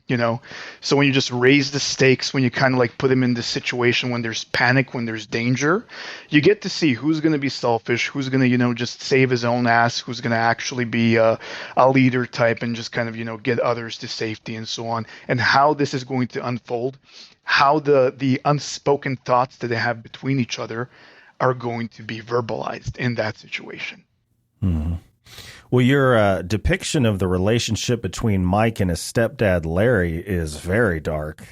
[SPEAKER 2] So when you just raise the stakes, when you kind of like put them in this situation, when there's panic, when there's danger, you get to see who's going to be selfish, who's going to, just save his own ass, who's going to actually be a leader type and just kind of, get others to safety and so on, and how this is going to unfold, how the unspoken thoughts that they have between each other are going to be verbalized in that situation.
[SPEAKER 1] Mm-hmm. Well, your depiction of the relationship between Mike and his stepdad, Larry, is very dark.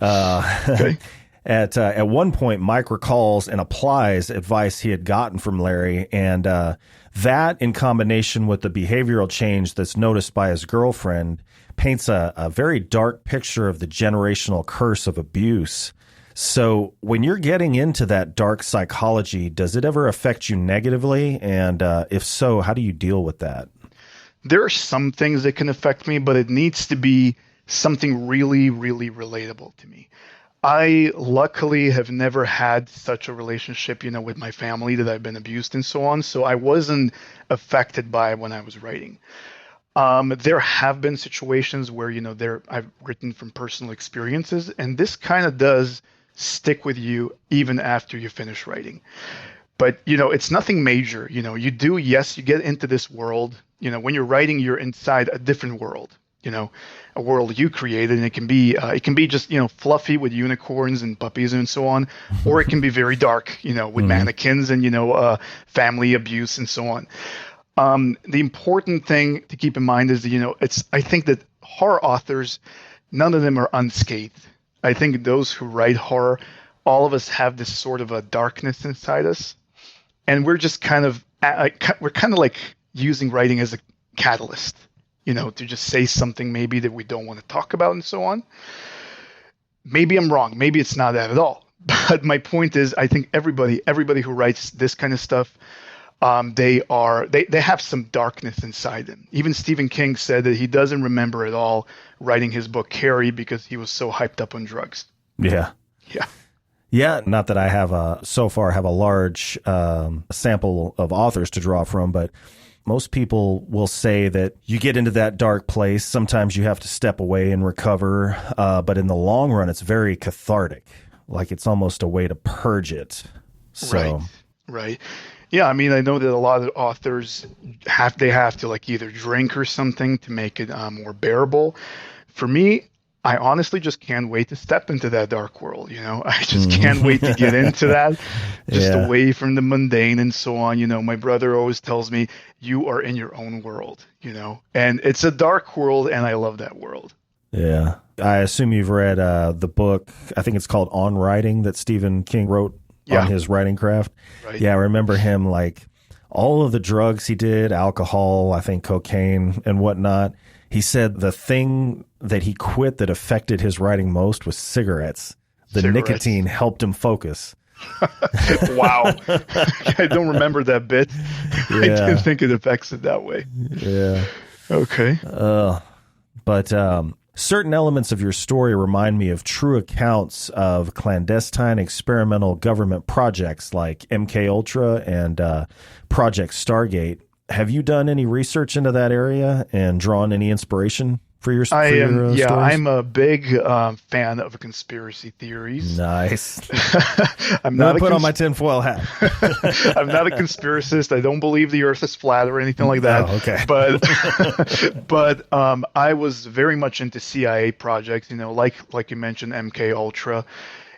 [SPEAKER 1] Okay. At one point, Mike recalls and applies advice he had gotten from Larry, and that, in combination with the behavioral change that's noticed by his girlfriend, paints a very dark picture of the generational curse of abuse. So when you're getting into that dark psychology, does it ever affect you negatively? And if so, how do you deal with that?
[SPEAKER 2] There are some things that can affect me, but it needs to be something really, really relatable to me. I luckily have never had such a relationship, with my family that I've been abused and so on. So I wasn't affected by it when I was writing. There have been situations where, I've written from personal experiences, and this kind of does stick with you even after you finish writing. But, it's nothing major. Yes, you get into this world. When you're writing, you're inside a different world, a world you created, and it can be just, fluffy with unicorns and puppies and so on, or it can be very dark, with mannequins and, family abuse and so on. The important thing to keep in mind is, I think that horror authors, none of them are unscathed. I think those who write horror, all of us have this sort of a darkness inside us, and we're just we're kind of like using writing as a catalyst, to just say something maybe that we don't want to talk about and so on. Maybe I'm wrong. Maybe it's not that at all. But my point is, I think everybody who writes this kind of stuff, they have some darkness inside them. Even Stephen King said that he doesn't remember at all writing his book Carrie because he was so hyped up on drugs.
[SPEAKER 1] Yeah.
[SPEAKER 2] Yeah.
[SPEAKER 1] Yeah, not that I have so far have a large sample of authors to draw from, but most people will say that you get into that dark place. Sometimes you have to step away and recover, but in the long run, it's very cathartic. Like it's almost a way to purge it. So.
[SPEAKER 2] Right. Yeah, I mean, I know that a lot of authors have to like either drink or something to make it more bearable. For me, I honestly just can't wait to step into that dark world. I just can't wait to get into that, just away from the mundane and so on. My brother always tells me, you are in your own world, and it's a dark world, and I love that world.
[SPEAKER 1] Yeah. I assume you've read the book, I think it's called On Writing, that Stephen King wrote on his writing craft.
[SPEAKER 2] Right.
[SPEAKER 1] Yeah, I remember him, like all of the drugs he did, alcohol, I think cocaine and whatnot. He said the thing that he quit that affected his writing most was cigarettes. The nicotine helped him focus.
[SPEAKER 2] Wow. I don't remember that bit. Yeah. I didn't think it affects it that way.
[SPEAKER 1] Yeah.
[SPEAKER 2] Okay.
[SPEAKER 1] But certain elements of your story remind me of true accounts of clandestine experimental government projects like MK and Project Stargate. Have you done any research into that area and drawn any inspiration for your stories?
[SPEAKER 2] I'm a big fan of conspiracy theories.
[SPEAKER 1] Nice.
[SPEAKER 2] I'm not
[SPEAKER 1] put on my tinfoil hat.
[SPEAKER 2] I'm not a conspiracist. I don't believe the Earth is flat or anything like that.
[SPEAKER 1] Oh, okay.
[SPEAKER 2] But I was very much into CIA projects. Like you mentioned, MK Ultra.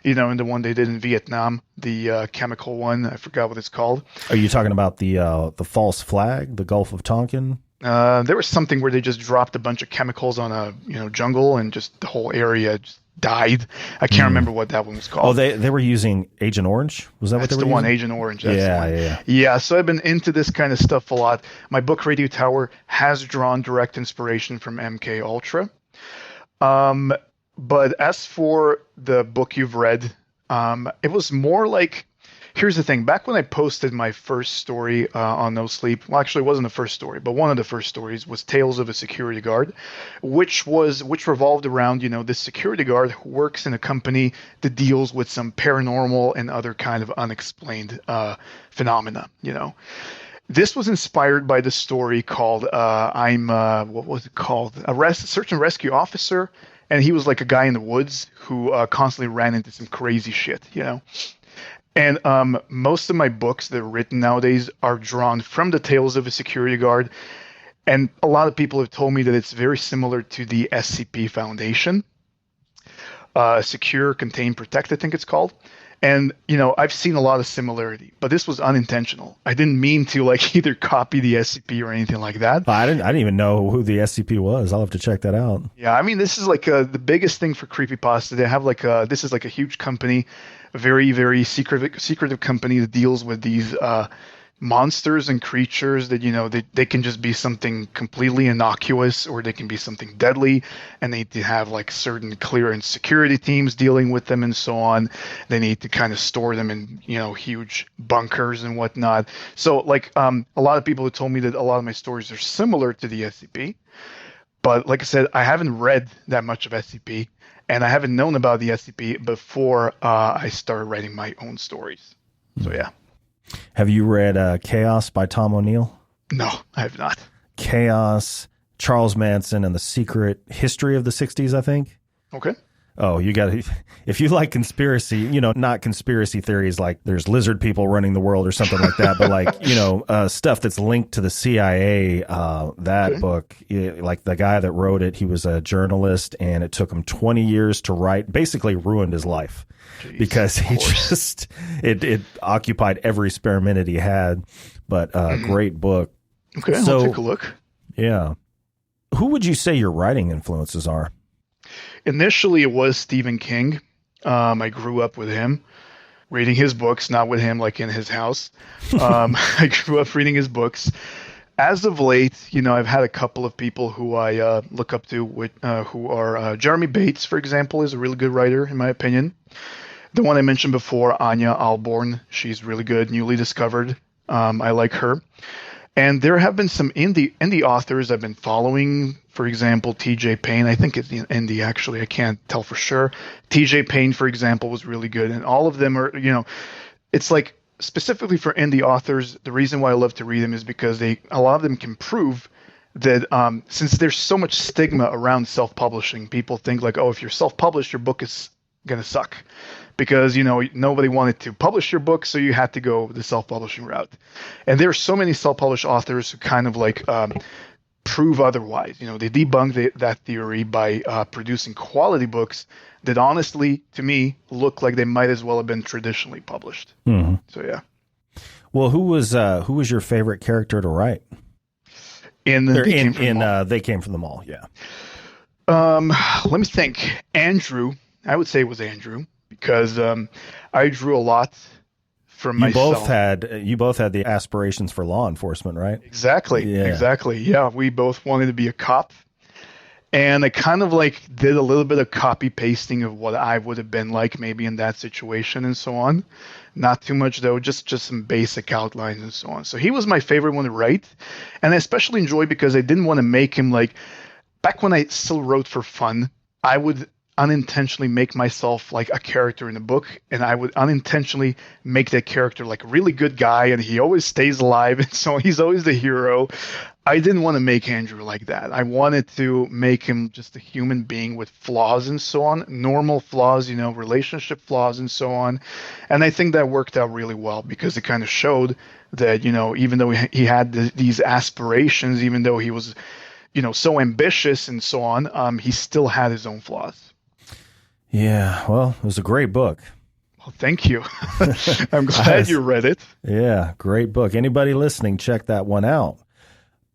[SPEAKER 2] And the one they did in Vietnam, the chemical one. I forgot what it's called.
[SPEAKER 1] Are you talking about the false flag, the Gulf of Tonkin?
[SPEAKER 2] There was something where they just dropped a bunch of chemicals on a jungle, and just the whole area just died. I can't remember what that one was called.
[SPEAKER 1] Oh, they were using Agent Orange? Was that what they were using?
[SPEAKER 2] That's the one, Agent Orange. That's the one.
[SPEAKER 1] Yeah.
[SPEAKER 2] So I've been into this kind of stuff a lot. My book Radio Tower has drawn direct inspiration from MK Ultra. But as for the book you've read, it was more like, here's the thing. Back when I posted my first story on No Sleep, well, actually it wasn't the first story, but one of the first stories was Tales of a Security Guard, which revolved around, this security guard who works in a company that deals with some paranormal and other kind of unexplained phenomena, This was inspired by the story called what was it called? Search and Rescue Officer. And he was like a guy in the woods who constantly ran into some crazy shit, And most of my books that are written nowadays are drawn from the Tales of a Security Guard. And a lot of people have told me that it's very similar to the SCP Foundation. Secure, Contain, Protect, I think it's called. And, I've seen a lot of similarity, but this was unintentional. I didn't mean to either copy the SCP or anything like that.
[SPEAKER 1] I didn't even know who the SCP was. I'll have to check that out.
[SPEAKER 2] Yeah, I mean, this is the biggest thing for creepypasta. They have this is a huge company, a very, very secretive company that deals with these monsters and creatures that, they can just be something completely innocuous, or they can be something deadly, and they need to have certain clearance security teams dealing with them and so on. They need to kind of store them in, huge bunkers and whatnot. So a lot of people have told me that a lot of my stories are similar to the SCP, but like I said, I haven't read that much of SCP. And I haven't known about the SCP before I started writing my own stories. So yeah.
[SPEAKER 1] Have you read Chaos by Tom O'Neill?
[SPEAKER 2] No, I have not.
[SPEAKER 1] Chaos, Charles Manson, and the Secret History of the 60s, I think.
[SPEAKER 2] Okay.
[SPEAKER 1] Oh, you got to, if you like conspiracy, you know, not conspiracy theories like there's lizard people running the world or something like that, but like, you know, stuff that's linked to the CIA, that book, like the guy that wrote it, he was a journalist and it took him 20 years to write, basically ruined his life. Jeez, because he just, it occupied every spare minute he had, but great book.
[SPEAKER 2] Okay, I'll take a look.
[SPEAKER 1] Yeah. Who would you say your writing influences are?
[SPEAKER 2] Initially, it was Stephen King. I grew up with him, reading his books, not with him like in his house. I grew up reading his books. As of late, you know, I've had a couple of people who I look up to, who are Jeremy Bates, for example, is a really good writer, in my opinion. The one I mentioned before, Anya Alborn, she's really good, newly discovered. I like her. And there have been some indie authors I've been following. For example, T.J. Payne. I think it's indie, actually. I can't tell for sure. T.J. Payne, for example, was really good. And all of them are, you know, it's like specifically for indie authors, the reason why I love to read them is because a lot of them can prove that since there's so much stigma around self-publishing, people think like, oh, if you're self-published, your book is going to suck. Because, you know, nobody wanted to publish your book, so you had to go the self-publishing route. And there are so many self-published authors who kind of like prove otherwise. You know, they debunk that theory by producing quality books that honestly, to me, look like they might as well have been traditionally published. Mm-hmm. So, yeah.
[SPEAKER 1] Well, who was your favorite character to write? They Came from the Mall, yeah.
[SPEAKER 2] Let me think. Andrew, I would say it was Andrew. Because I drew a lot from myself.
[SPEAKER 1] You both had the aspirations for law enforcement, right?
[SPEAKER 2] Exactly. Yeah. Exactly. Yeah, we both wanted to be a cop. And I kind of like did a little bit of copy pasting of what I would have been like maybe in that situation and so on. Not too much though, just some basic outlines and so on. So he was my favorite one to write. And I especially enjoyed because I didn't want to make him like, back when I still wrote for fun, I would unintentionally make myself like a character in a book, and I would unintentionally make that character like a really good guy, and he always stays alive, and so he's always the hero. I didn't want to make Andrew like that. I wanted to make him just a human being with flaws and so on, normal flaws, you know, relationship flaws and so on. And I think that worked out really well because it kind of showed that, you know, even though he had these aspirations, even though he was, you know, so ambitious and so on, he still had his own flaws.
[SPEAKER 1] Yeah, well, it was a great book.
[SPEAKER 2] Well, thank you. I'm glad you read it.
[SPEAKER 1] Yeah, great book. Anybody listening, check that one out.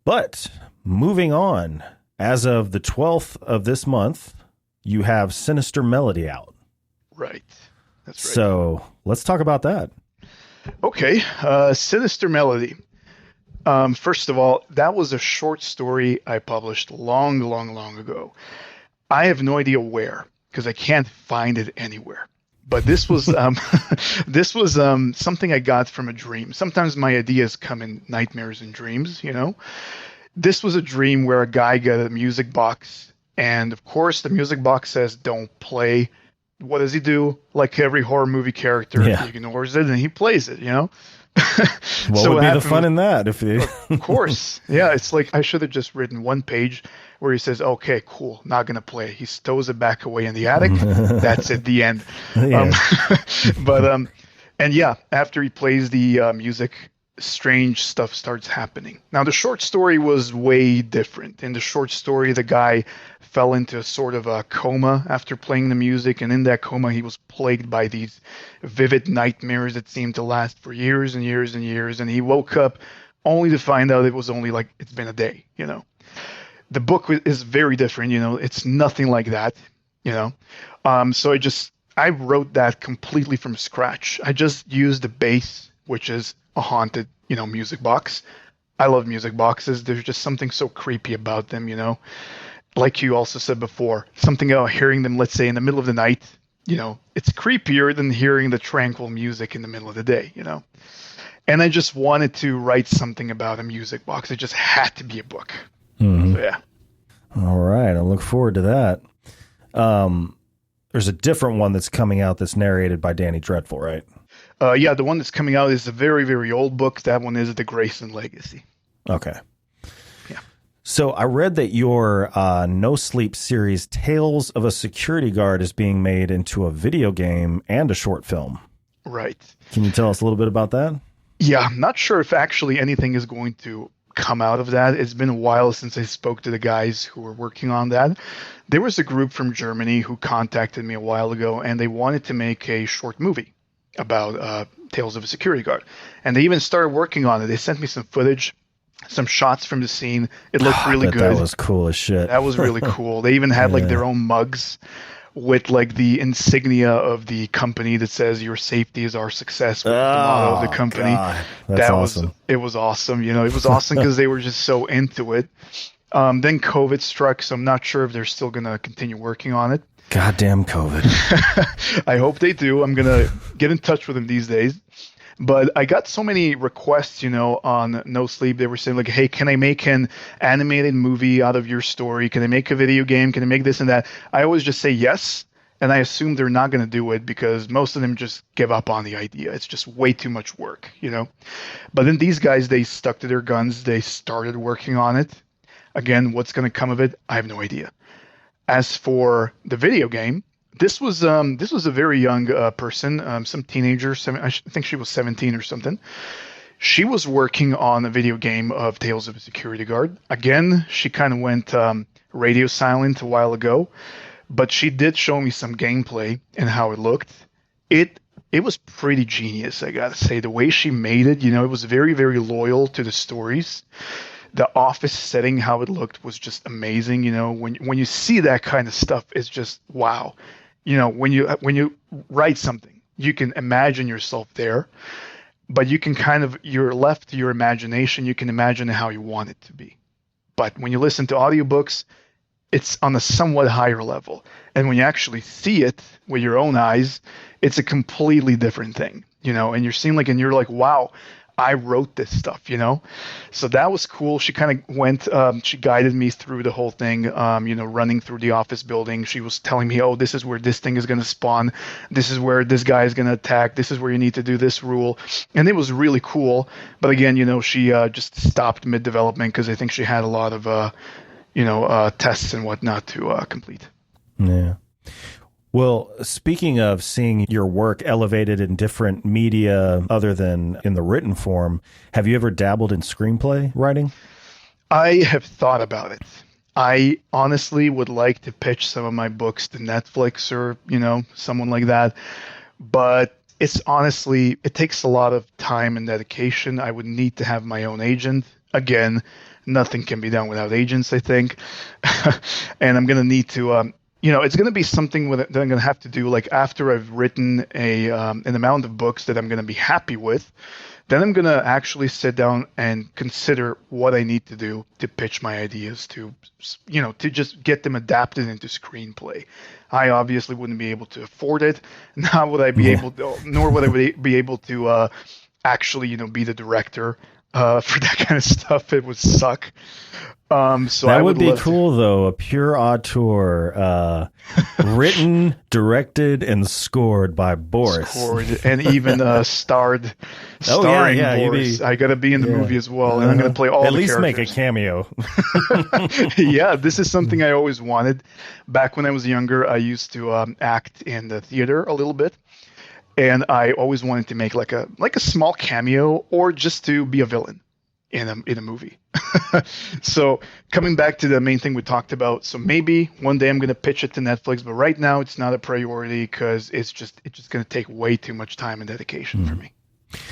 [SPEAKER 1] But moving on, as of the 12th of this month, you have Sinister Melody out.
[SPEAKER 2] Right. That's right.
[SPEAKER 1] So let's talk about that.
[SPEAKER 2] Okay. Sinister Melody. First of all, that was a short story I published long ago. I have no idea where, because I can't find it anywhere. But this was something I got from a dream. Sometimes my ideas come in nightmares and dreams, you know. This was a dream where a guy got a music box, and of course the music box says don't play. What does he do? Like every horror movie character, He ignores it and he plays it, you know.
[SPEAKER 1] What would be the fun in that?
[SPEAKER 2] Of course. Yeah, it's like I should have just written one page where he says, okay, cool, not going to play. He stows it back away in the attic. That's it, the end. Yeah. And yeah, after he plays the music, strange stuff starts happening. Now, the short story was way different. In the short story, the guy fell into a sort of a coma after playing the music, and in that coma, he was plagued by these vivid nightmares that seemed to last for years and years and years, and he woke up only to find out it was only like it's been a day, you know. The book is very different, you know. It's nothing like that, you know. So I wrote that completely from scratch. I just used the base, which is a haunted, you know, music box. I love music boxes. There's just something so creepy about them, you know. Like you also said before, something about hearing them, let's say, in the middle of the night, you know, it's creepier than hearing the tranquil music in the middle of the day, you know. And I just wanted to write something about a music box. It just had to be a book. Mm-hmm. So, yeah.
[SPEAKER 1] All right. I look forward to that. There's a different one that's coming out that's narrated by Danny Dreadful, right?
[SPEAKER 2] Yeah, the one that's coming out is a very, very old book. That one is The Grayson Legacy.
[SPEAKER 1] Okay.
[SPEAKER 2] Yeah.
[SPEAKER 1] So I read that your No Sleep series, Tales of a Security Guard, is being made into a video game and a short film.
[SPEAKER 2] Right.
[SPEAKER 1] Can you tell us a little bit about that?
[SPEAKER 2] Yeah, I'm not sure if actually anything is going to come out of that. It's been a while since I spoke to the guys who were working on that. There was a group from Germany who contacted me a while ago, and they wanted to make a short movie about Tales of a Security Guard. And they even started working on it. They sent me some footage, some shots from the scene. It looked really good.
[SPEAKER 1] That was cool as shit.
[SPEAKER 2] That was really cool. They even had like their own mugs with like the insignia of the company that says "Your safety is our success," with the motto of the company.
[SPEAKER 1] God. That's awesome.
[SPEAKER 2] It was awesome. You know, it was awesome because they were just so into it. Then COVID struck, so I'm not sure if they're still gonna continue working on it.
[SPEAKER 1] Goddamn COVID.
[SPEAKER 2] I hope they do. I'm going to get in touch with them these days. But I got so many requests, you know, on No Sleep. They were saying like, hey, can I make an animated movie out of your story? Can I make a video game? Can I make this and that? I always just say yes. And I assume they're not going to do it because most of them just give up on the idea. It's just way too much work, you know. But then these guys, they stuck to their guns. They started working on it. Again, what's going to come of it? I have no idea. As for the video game, this was a very young person, some teenager. I think she was 17 or something. She was working on a video game of Tales of a Security Guard. Again, she kind of went radio silent a while ago, but she did show me some gameplay and how it looked. It was pretty genius, I gotta say. The way she made it, you know, it was very, very loyal to the stories. The office setting, how it looked, was just amazing. You know, when you see that kind of stuff, it's just wow. You know, when you write something, you can imagine yourself there, but you can you're left to your imagination. You can imagine how you want it to be. But when you listen to audiobooks, it's on a somewhat higher level. And when you actually see it with your own eyes, it's a completely different thing. You know, and you're like, wow, I wrote this stuff, you know? So that was cool. She kind of went, she guided me through the whole thing, you know, running through the office building. She was telling me, oh, this is where this thing is going to spawn. This is where this guy is going to attack. This is where you need to do this rule. And it was really cool. But again, you know, she just stopped mid-development because I think she had a lot of, you know, tests and whatnot to complete.
[SPEAKER 1] Yeah. Well, speaking of seeing your work elevated in different media other than in the written form, have you ever dabbled in screenplay writing?
[SPEAKER 2] I have thought about it. I honestly would like to pitch some of my books to Netflix or, you know, someone like that. But it takes a lot of time and dedication. I would need to have my own agent. Again, nothing can be done without agents, I think. And I'm going to need to... you know, it's going to be something that I'm going to have to do like after I've written an amount of books that I'm going to be happy with. Then I'm going to actually sit down and consider what I need to do to pitch my ideas to, you know, to just get them adapted into screenplay. I obviously wouldn't be able to afford it. Nor would I be able to actually, you know, be the director for that kind of stuff. It would suck. So
[SPEAKER 1] that would be cool, though. A pure auteur, written, directed, and scored by Boris.
[SPEAKER 2] And even starring Boris. I got to be in the movie as well, and I'm going to play all the characters.
[SPEAKER 1] At least make a cameo.
[SPEAKER 2] Yeah, this is something I always wanted. Back when I was younger, I used to act in the theater a little bit. And I always wanted to make like a small cameo or just to be a villain in a movie. So coming back to the main thing we talked about, so maybe one day I'm going to pitch it to Netflix, but right now it's not a priority because it's just going to take way too much time and dedication for me.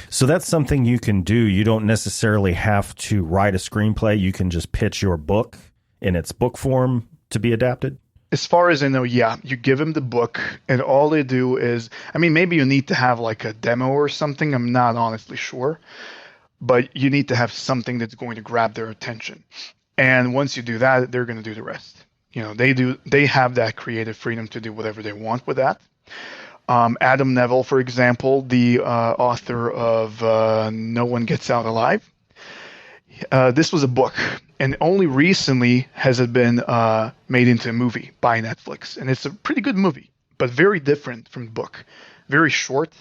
[SPEAKER 1] So that's something you can do. You don't necessarily have to write a screenplay. You can just pitch your book in its book form to be adapted.
[SPEAKER 2] As far as I know, yeah, you give them the book and all they do is, I mean, maybe you need to have like a demo or something. I'm not honestly sure, but you need to have something that's going to grab their attention. And once you do that, they're going to do the rest. You know, they have that creative freedom to do whatever they want with that. Adam Neville, for example, the author of No One Gets Out Alive. This was a book, and only recently has it been made into a movie by Netflix, and it's a pretty good movie. but very different from the book. Very short,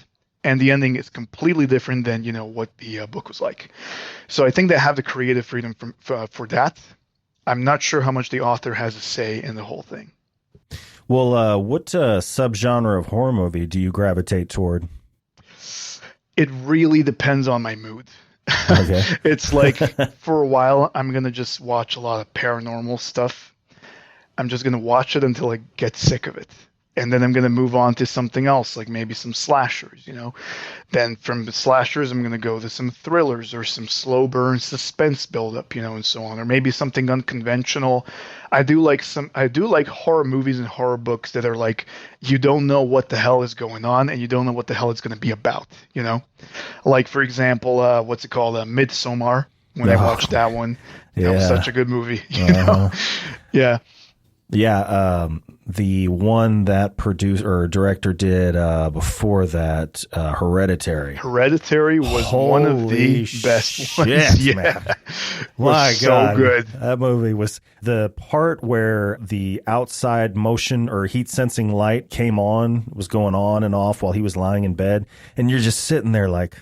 [SPEAKER 2] and the ending is completely different than what the book was like. So I think they have the creative freedom for that. I'm not sure how much the author has a say in the whole thing.
[SPEAKER 1] Well, what subgenre of horror movie do you gravitate toward?
[SPEAKER 2] It really depends on my mood.
[SPEAKER 1] Okay.
[SPEAKER 2] It's like for a while, I'm going to just watch a lot of paranormal stuff. I'm just going to watch it until I get sick of it. And then I'm going to move on to something else, like maybe some slashers, Then from the slashers, I'm going to go to some thrillers or some slow burn suspense buildup, and so on. Or maybe something unconventional. I do like horror movies and horror books that are like, you don't know what the hell is going on and you don't know what the hell it's going to be about, Like, for example, what's it called? Midsommar. When I watched that one, that was such a good movie, Yeah.
[SPEAKER 1] Yeah, the one that producer or director did before that, Hereditary.
[SPEAKER 2] Hereditary was one of the best ones. Yeah,
[SPEAKER 1] man. My God,
[SPEAKER 2] so good.
[SPEAKER 1] That movie was the part where the outside motion or heat sensing light was going on and off while he was lying in bed, and you're just sitting there like,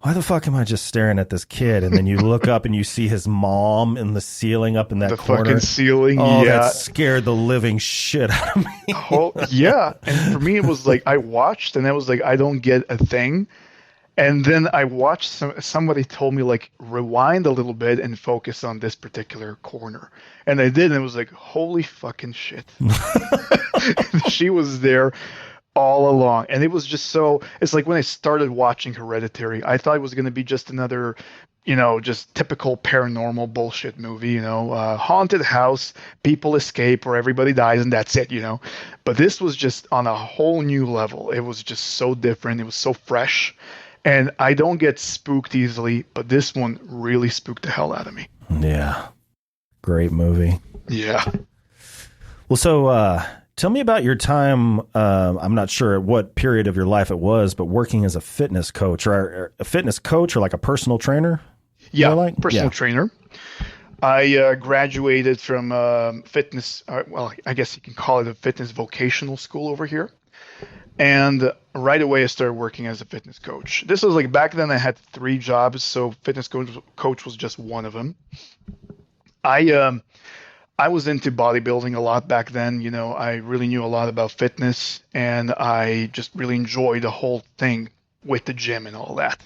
[SPEAKER 1] why the fuck am I just staring at this kid? And then you look up and you see his mom in the ceiling up in that corner.
[SPEAKER 2] The fucking ceiling,
[SPEAKER 1] oh,
[SPEAKER 2] yeah.
[SPEAKER 1] That scared the living shit out of me.
[SPEAKER 2] Yeah. And for me, it was like, I watched and I was like, I don't get a thing. And then I watched somebody told me, like, rewind a little bit and focus on this particular corner. And I did, and it was like, holy fucking shit. She was there all along, and it was just it's like when I started watching Hereditary, I thought it was going to be just another just typical paranormal bullshit movie, haunted house, people escape or everybody dies and that's it, but this was just on a whole new level. It was just so different. It was so fresh, and I don't get spooked easily, but this one really spooked the hell out of me.
[SPEAKER 1] Yeah, great movie.
[SPEAKER 2] Yeah.
[SPEAKER 1] Well, so tell me about your time. I'm not sure what period of your life it was, but working as a fitness coach or like a personal trainer.
[SPEAKER 2] Yeah, personal trainer. I graduated from fitness. Well, I guess you can call it a fitness vocational school over here. And right away, I started working as a fitness coach. This was like back then I had 3 jobs, so fitness coach was just one of them. I was into bodybuilding a lot back then. I really knew a lot about fitness, and I just really enjoyed the whole thing with the gym and all that.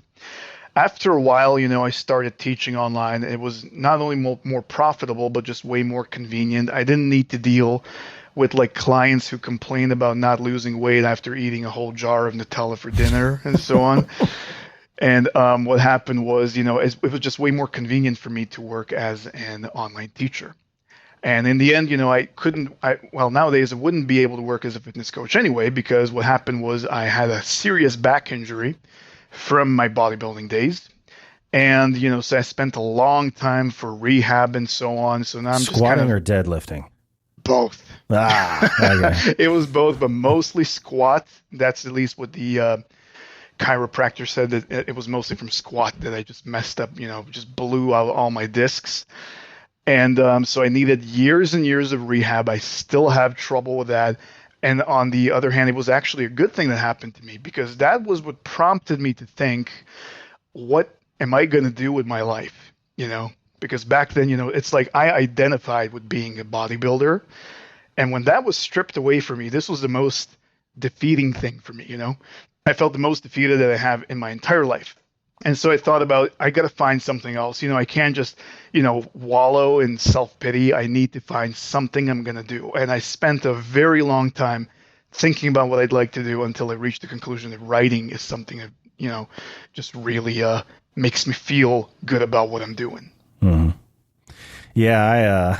[SPEAKER 2] After a while, I started teaching online. It was not only more profitable, but just way more convenient. I didn't need to deal with like clients who complained about not losing weight after eating a whole jar of Nutella for dinner and so on. And what happened was, it was just way more convenient for me to work as an online teacher. And in the end, nowadays I wouldn't be able to work as a fitness coach anyway, because what happened was I had a serious back injury from my bodybuilding days. And, so I spent a long time for rehab and so on. So now I'm
[SPEAKER 1] squatting
[SPEAKER 2] just
[SPEAKER 1] or deadlifting?
[SPEAKER 2] Both.
[SPEAKER 1] Okay.
[SPEAKER 2] It was both, but mostly squat. That's at least what the chiropractor said, that it was mostly from squat that I just messed up, just blew out all my discs. And so I needed years and years of rehab. I still have trouble with that. And on the other hand, it was actually a good thing that happened to me, because that was what prompted me to think, what am I going to do with my life? Because back then, it's like I identified with being a bodybuilder. And when that was stripped away from me, this was the most defeating thing for me. I felt the most defeated that I have in my entire life. And so I thought about, I got to find something else. I can't just, wallow in self-pity. I need to find something I'm going to do. And I spent a very long time thinking about what I'd like to do until I reached the conclusion that writing is something that, just really makes me feel good about what I'm doing.
[SPEAKER 1] Mm-hmm. Yeah,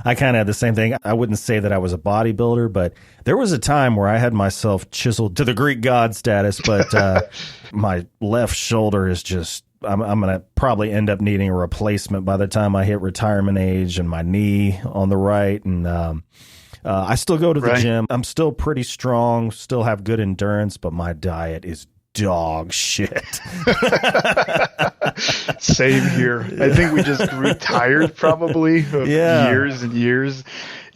[SPEAKER 1] I kind of had the same thing. I wouldn't say that I was a bodybuilder, but there was a time where I had myself chiseled to the Greek god status, but my left shoulder is just, I'm going to probably end up needing a replacement by the time I hit retirement age, and my knee on the right. And I still go to the gym. I'm still pretty strong, still have good endurance, but my diet is dog shit. Same here. I think we just grew tired probably of years and years.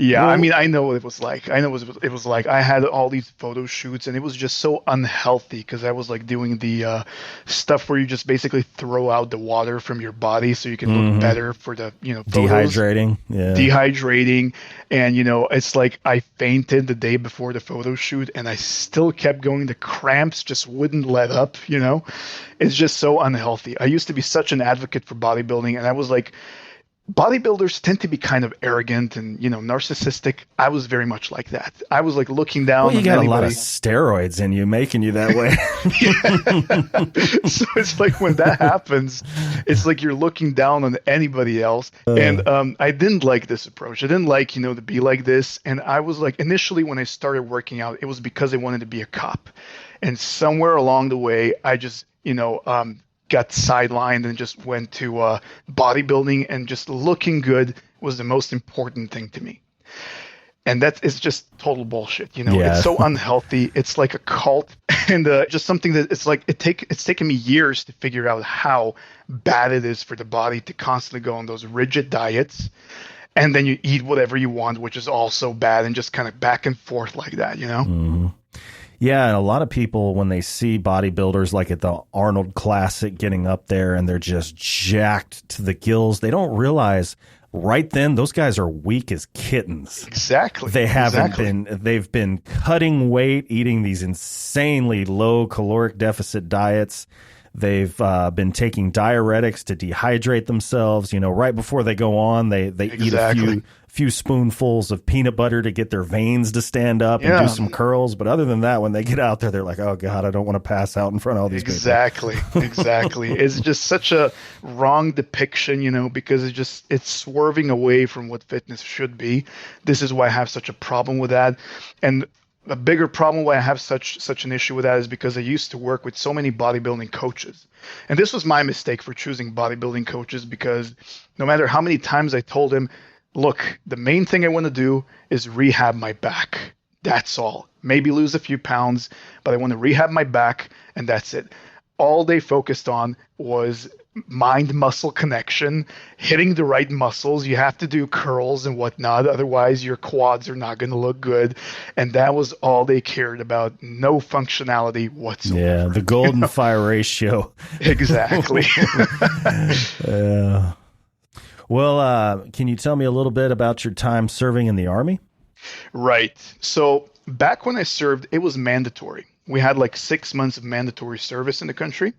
[SPEAKER 2] Yeah, I
[SPEAKER 1] Well,
[SPEAKER 2] mean, I know what it was like. I know what it was like. I had all these photo shoots, and it was just so unhealthy because I was like doing the stuff where you just basically throw out the water from your body so you can look
[SPEAKER 1] hmm
[SPEAKER 2] better for the photos.
[SPEAKER 1] dehydrating. Yeah.
[SPEAKER 2] Dehydrating, and it's like I fainted the day before the photo shoot, and I still kept going. The cramps just wouldn't let up. It's just so unhealthy. I used to be such an advocate for bodybuilding, and I was like, bodybuilders tend to be kind of arrogant and narcissistic. I was very much like that. I was like looking
[SPEAKER 1] Well,
[SPEAKER 2] down
[SPEAKER 1] you
[SPEAKER 2] on
[SPEAKER 1] got a lot of
[SPEAKER 2] anybody.
[SPEAKER 1] steroids in you, making you that way.
[SPEAKER 2] So it's like when that happens, it's like you're looking down on anybody else. And I didn't like this approach. I didn't like to be like this. And I was like, initially when I started working out, it was because I wanted to be a cop. And somewhere along the way, I just got sidelined and just went to bodybuilding, and just looking good was the most important thing to me. And that is just total bullshit.
[SPEAKER 1] Yeah.
[SPEAKER 2] It's so unhealthy. It's like a cult, and just something that it's taken me years to figure out how bad it is for the body to constantly go on those rigid diets. And then you eat whatever you want, which is also bad, and just kind of back and forth like that,
[SPEAKER 1] Mm-hmm. Yeah, and a lot of people, when they see bodybuilders like at the Arnold Classic getting up there and they're just jacked to the gills, they don't realize right then those guys are weak as kittens.
[SPEAKER 2] Exactly.
[SPEAKER 1] They've been cutting weight, eating these insanely low caloric deficit diets. They've been taking diuretics to dehydrate themselves. Right before they go on, they eat a few spoonfuls of peanut butter to get their veins to stand up and do some curls. But other than that, when they get out there, they're like, oh, God, I don't want to pass out in front of all these people.
[SPEAKER 2] Exactly. It's just such a wrong depiction, because it's swerving away from what fitness should be. This is why I have such a problem with that. And a bigger problem why I have such an issue with that is because I used to work with so many bodybuilding coaches. And this was my mistake for choosing bodybuilding coaches, because no matter how many times I told him, look, the main thing I want to do is rehab my back. That's all. Maybe lose a few pounds, but I want to rehab my back, and that's it. All they focused on was mind-muscle connection, hitting the right muscles. You have to do curls and whatnot, otherwise your quads are not going to look good. And that was all they cared about. No functionality whatsoever.
[SPEAKER 1] Yeah, the golden fire ratio.
[SPEAKER 2] Exactly.
[SPEAKER 1] Yeah. Well, can you tell me a little bit about your time serving in the Army?
[SPEAKER 2] Right. So back when I served, it was mandatory. We had like 6 months of mandatory service in the country.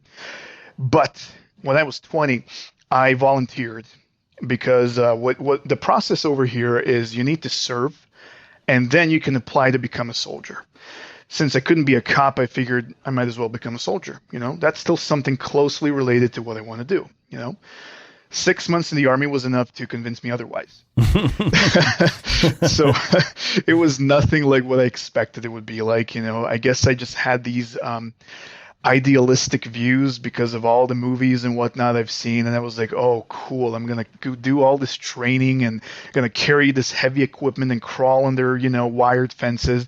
[SPEAKER 2] But when I was 20, I volunteered, because what the process over here is you need to serve, and then you can apply to become a soldier. Since I couldn't be a cop, I figured I might as well become a soldier. That's still something closely related to what I want to do. 6 months in the Army was enough to convince me otherwise. So it was nothing like what I expected it would be like. I guess I just had these idealistic views because of all the movies and whatnot I've seen. And I was like, oh, cool. I'm going to do all this training and going to carry this heavy equipment and crawl under, wired fences.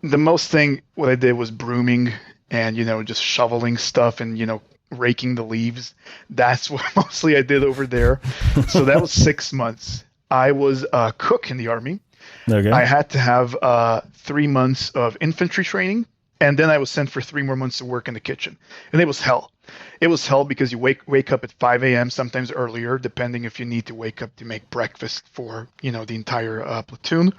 [SPEAKER 2] The most thing what I did was brooming and, just shoveling stuff and, raking the leaves. That's what mostly I did over there. So that was 6 months. I was a cook in the Army.
[SPEAKER 1] Okay.
[SPEAKER 2] I had to have 3 months of infantry training, and then I was sent for 3 more months to work in the kitchen. And it was hell. It was hell because you wake up at 5 a.m., sometimes earlier, depending if you need to wake up to make breakfast for, the entire platoon.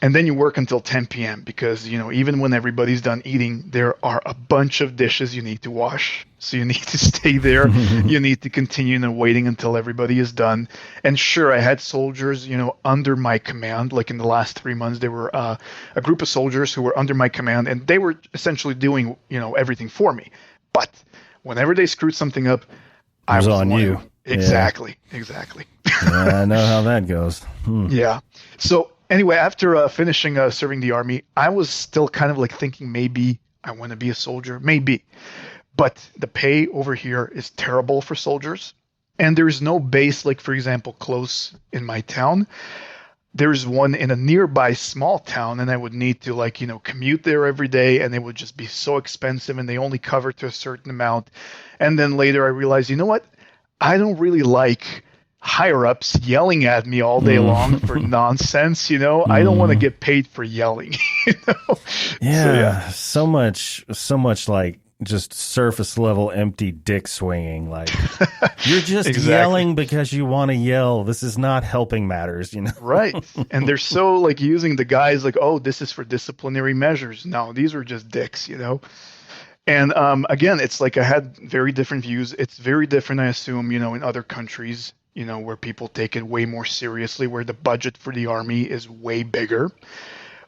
[SPEAKER 2] And then you work until 10 p.m. because, even when everybody's done eating, there are a bunch of dishes you need to wash. So you need to stay there. You need to continue waiting until everybody is done. And sure, I had soldiers, under my command. Like in the last 3 months, there were a group of soldiers who were under my command, and they were essentially doing, everything for me. But whenever they screwed something up, I was
[SPEAKER 1] on you.
[SPEAKER 2] Exactly.
[SPEAKER 1] Yeah, I know how that goes.
[SPEAKER 2] Yeah. So anyway, after finishing serving the Army, I was still kind of like thinking maybe I want to be a soldier, maybe. But the pay over here is terrible for soldiers. And there's no base, like, for example, close in my town. There's one in a nearby small town, and I would need to commute there every day, and it would just be so expensive, and they only cover to a certain amount. And then later I realized, you know what? I don't really like higher ups yelling at me all day long for nonsense. I don't want to get paid for yelling.
[SPEAKER 1] Yeah, so much like just surface level empty dick swinging. Like, you're just
[SPEAKER 2] Exactly.
[SPEAKER 1] yelling because you want to yell. This is not helping matters,
[SPEAKER 2] Right. And they're so like using the guys like, oh, this is for disciplinary measures. No, these are just dicks. And again, it's like I had very different views. It's very different, I assume, in other countries, where people take it way more seriously, where the budget for the army is way bigger.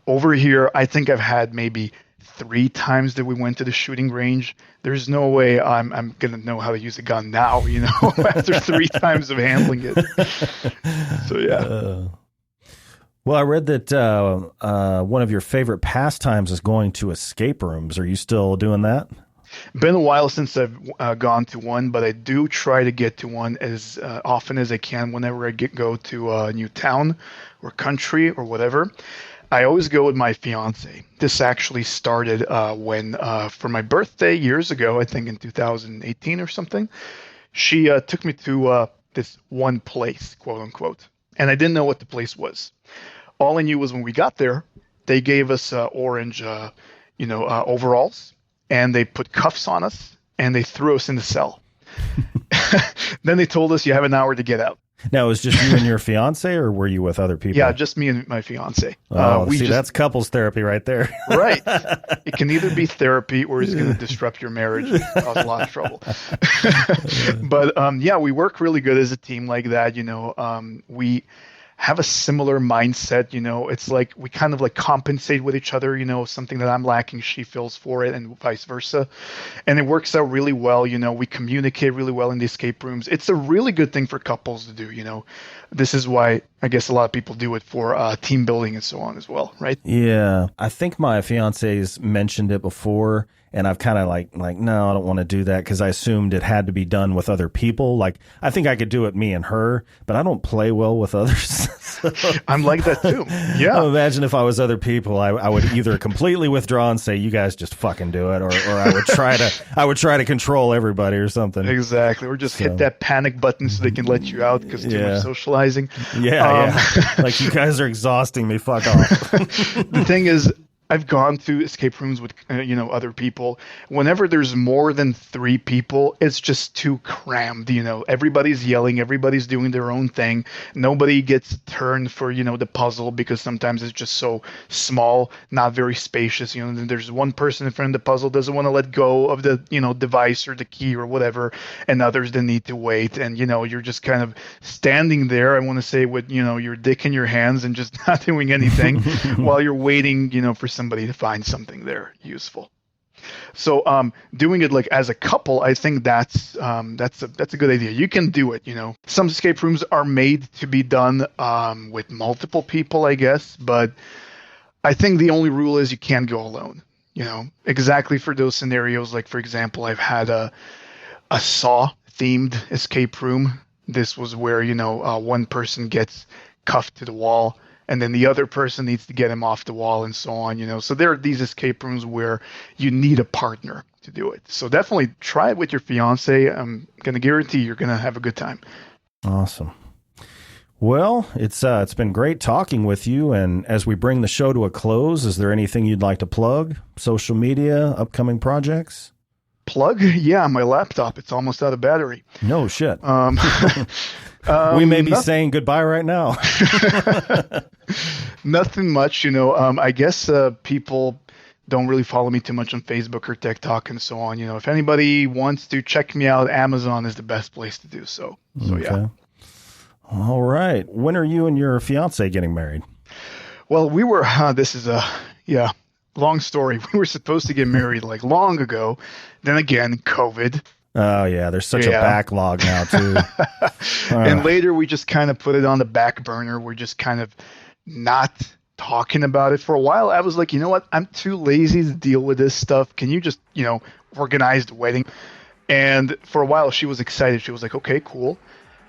[SPEAKER 2] Over here, I think I've had maybe 3 times that we went to the shooting range. There's no way I'm going to know how to use a gun now, after 3 times of handling it. So, yeah.
[SPEAKER 1] Well, I read that one of your favorite pastimes is going to escape rooms. Are you still doing that?
[SPEAKER 2] Been a while since I've gone to one, but I do try to get to one as often as I can whenever I go to a new town or country or whatever. I always go with my fiance. This actually started when, for my birthday years ago, I think in 2018 or something, she took me to this one place, quote unquote. And I didn't know what the place was. All I knew was when we got there, they gave us orange, overalls, and they put cuffs on us, and they threw us in the cell. Then they told us you have an hour to get out.
[SPEAKER 1] Now, it was just you and your fiance, or were you with other people?
[SPEAKER 2] Yeah, just me and my fiance.
[SPEAKER 1] That's couples therapy right there.
[SPEAKER 2] Right. It can either be therapy or it's going to disrupt your marriage and cause a lot of trouble. But we work really good as a team like that. We have a similar mindset. It's like we kind of like compensate with each other. Something that I'm lacking, she feels for it, and vice versa. And it works out really well. We communicate really well in the escape rooms. It's a really good thing for couples to do. This is why I guess a lot of people do it for team building and so on as well, right?
[SPEAKER 1] Yeah, I think my fiance's mentioned it before, and I've kind of like no, I don't want to do that because I assumed it had to be done with other people. Like, I think I could do it me and her, but I don't play well with others.
[SPEAKER 2] I'm like that too. Yeah.
[SPEAKER 1] Imagine if I was other people, I would either completely withdraw and say, "You guys just fucking do it," or I would try to control everybody or something.
[SPEAKER 2] Exactly. Or just hit that panic button so they can let you out because too much socializing.
[SPEAKER 1] Yeah. Like, you guys are exhausting me. Fuck off.
[SPEAKER 2] The thing is, I've gone to escape rooms with other people. Whenever there's more than 3 people, it's just too crammed. Everybody's yelling, everybody's doing their own thing. Nobody gets turned for the puzzle because sometimes it's just so small, not very spacious. There's one person in front of the puzzle doesn't want to let go of the device or the key or whatever, and others that need to wait. And you're just kind of standing there. I want to say with your dick in your hands and just not doing anything while you're waiting for somebody to find something there useful. So doing it like as a couple, I think that's a good idea. You can do it. Some escape rooms are made to be done with multiple people, I guess, but I think the only rule is you can't go alone. Exactly for those scenarios. Like, for example, I've had a Saw themed escape room. This was where one person gets cuffed to the wall, and then the other person needs to get him off the wall and so on, So there are these escape rooms where you need a partner to do it. So definitely try it with your fiance. I'm going to guarantee you're going to have a good time.
[SPEAKER 1] Awesome. Well, it's been great talking with you. And as we bring the show to a close, is there anything you'd like to plug? Social media, upcoming projects?
[SPEAKER 2] Plug? Yeah, my laptop. It's almost out of battery.
[SPEAKER 1] No shit. We may be saying goodbye right now.
[SPEAKER 2] Nothing much, I guess people don't really follow me too much on Facebook or TikTok and so on. If anybody wants to check me out, Amazon is the best place to do so. So, okay. Yeah.
[SPEAKER 1] All right. When are you and your fiance getting married?
[SPEAKER 2] Well, we were, this is long story. We were supposed to get married like long ago. Then again, COVID.
[SPEAKER 1] Oh, yeah. There's such a backlog now, too.
[SPEAKER 2] And later we just kind of put it on the back burner. We're just kind of not talking about it for a while. I was like, you know what? I'm too lazy to deal with this stuff. Can you just, organize the wedding? And for a while she was excited. She was like, okay, cool.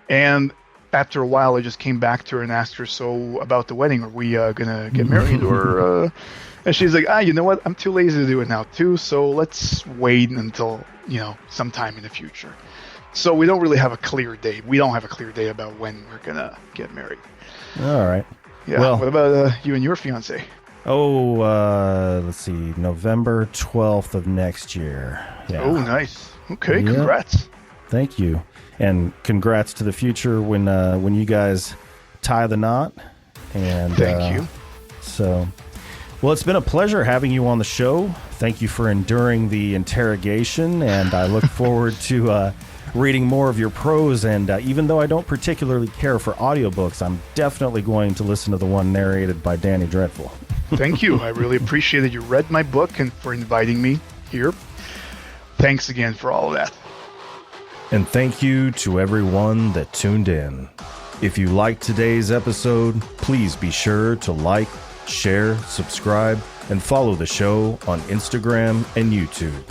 [SPEAKER 2] And after a while I just came back to her and asked her, so about the wedding, are we going to get married or... And she's like, you know what? I'm too lazy to do it now too. So let's wait until, sometime in the future. So we don't really have a clear date. We don't have a clear date about when we're gonna get married.
[SPEAKER 1] All right.
[SPEAKER 2] Yeah.
[SPEAKER 1] Well,
[SPEAKER 2] what about you and your fiance?
[SPEAKER 1] Oh, let's see, November 12th of next year. Yeah.
[SPEAKER 2] Oh, nice. Okay, congrats.
[SPEAKER 1] Thank you, and congrats to the future when you guys tie the knot. And
[SPEAKER 2] thank you.
[SPEAKER 1] So, well, it's been a pleasure having you on the show. Thank you for enduring the interrogation, and I look forward to reading more of your prose. And even though I don't particularly care for audiobooks, I'm definitely going to listen to the one narrated by Danny Dreadful.
[SPEAKER 2] Thank you. I really appreciate that you read my book and for inviting me here. Thanks again for all of that.
[SPEAKER 1] And thank you to everyone that tuned in. If you liked today's episode, please be sure to like, share, subscribe, and follow the show on Instagram and YouTube.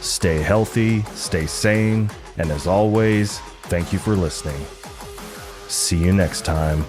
[SPEAKER 1] Stay healthy, stay sane, and as always, thank you for listening. See you next time.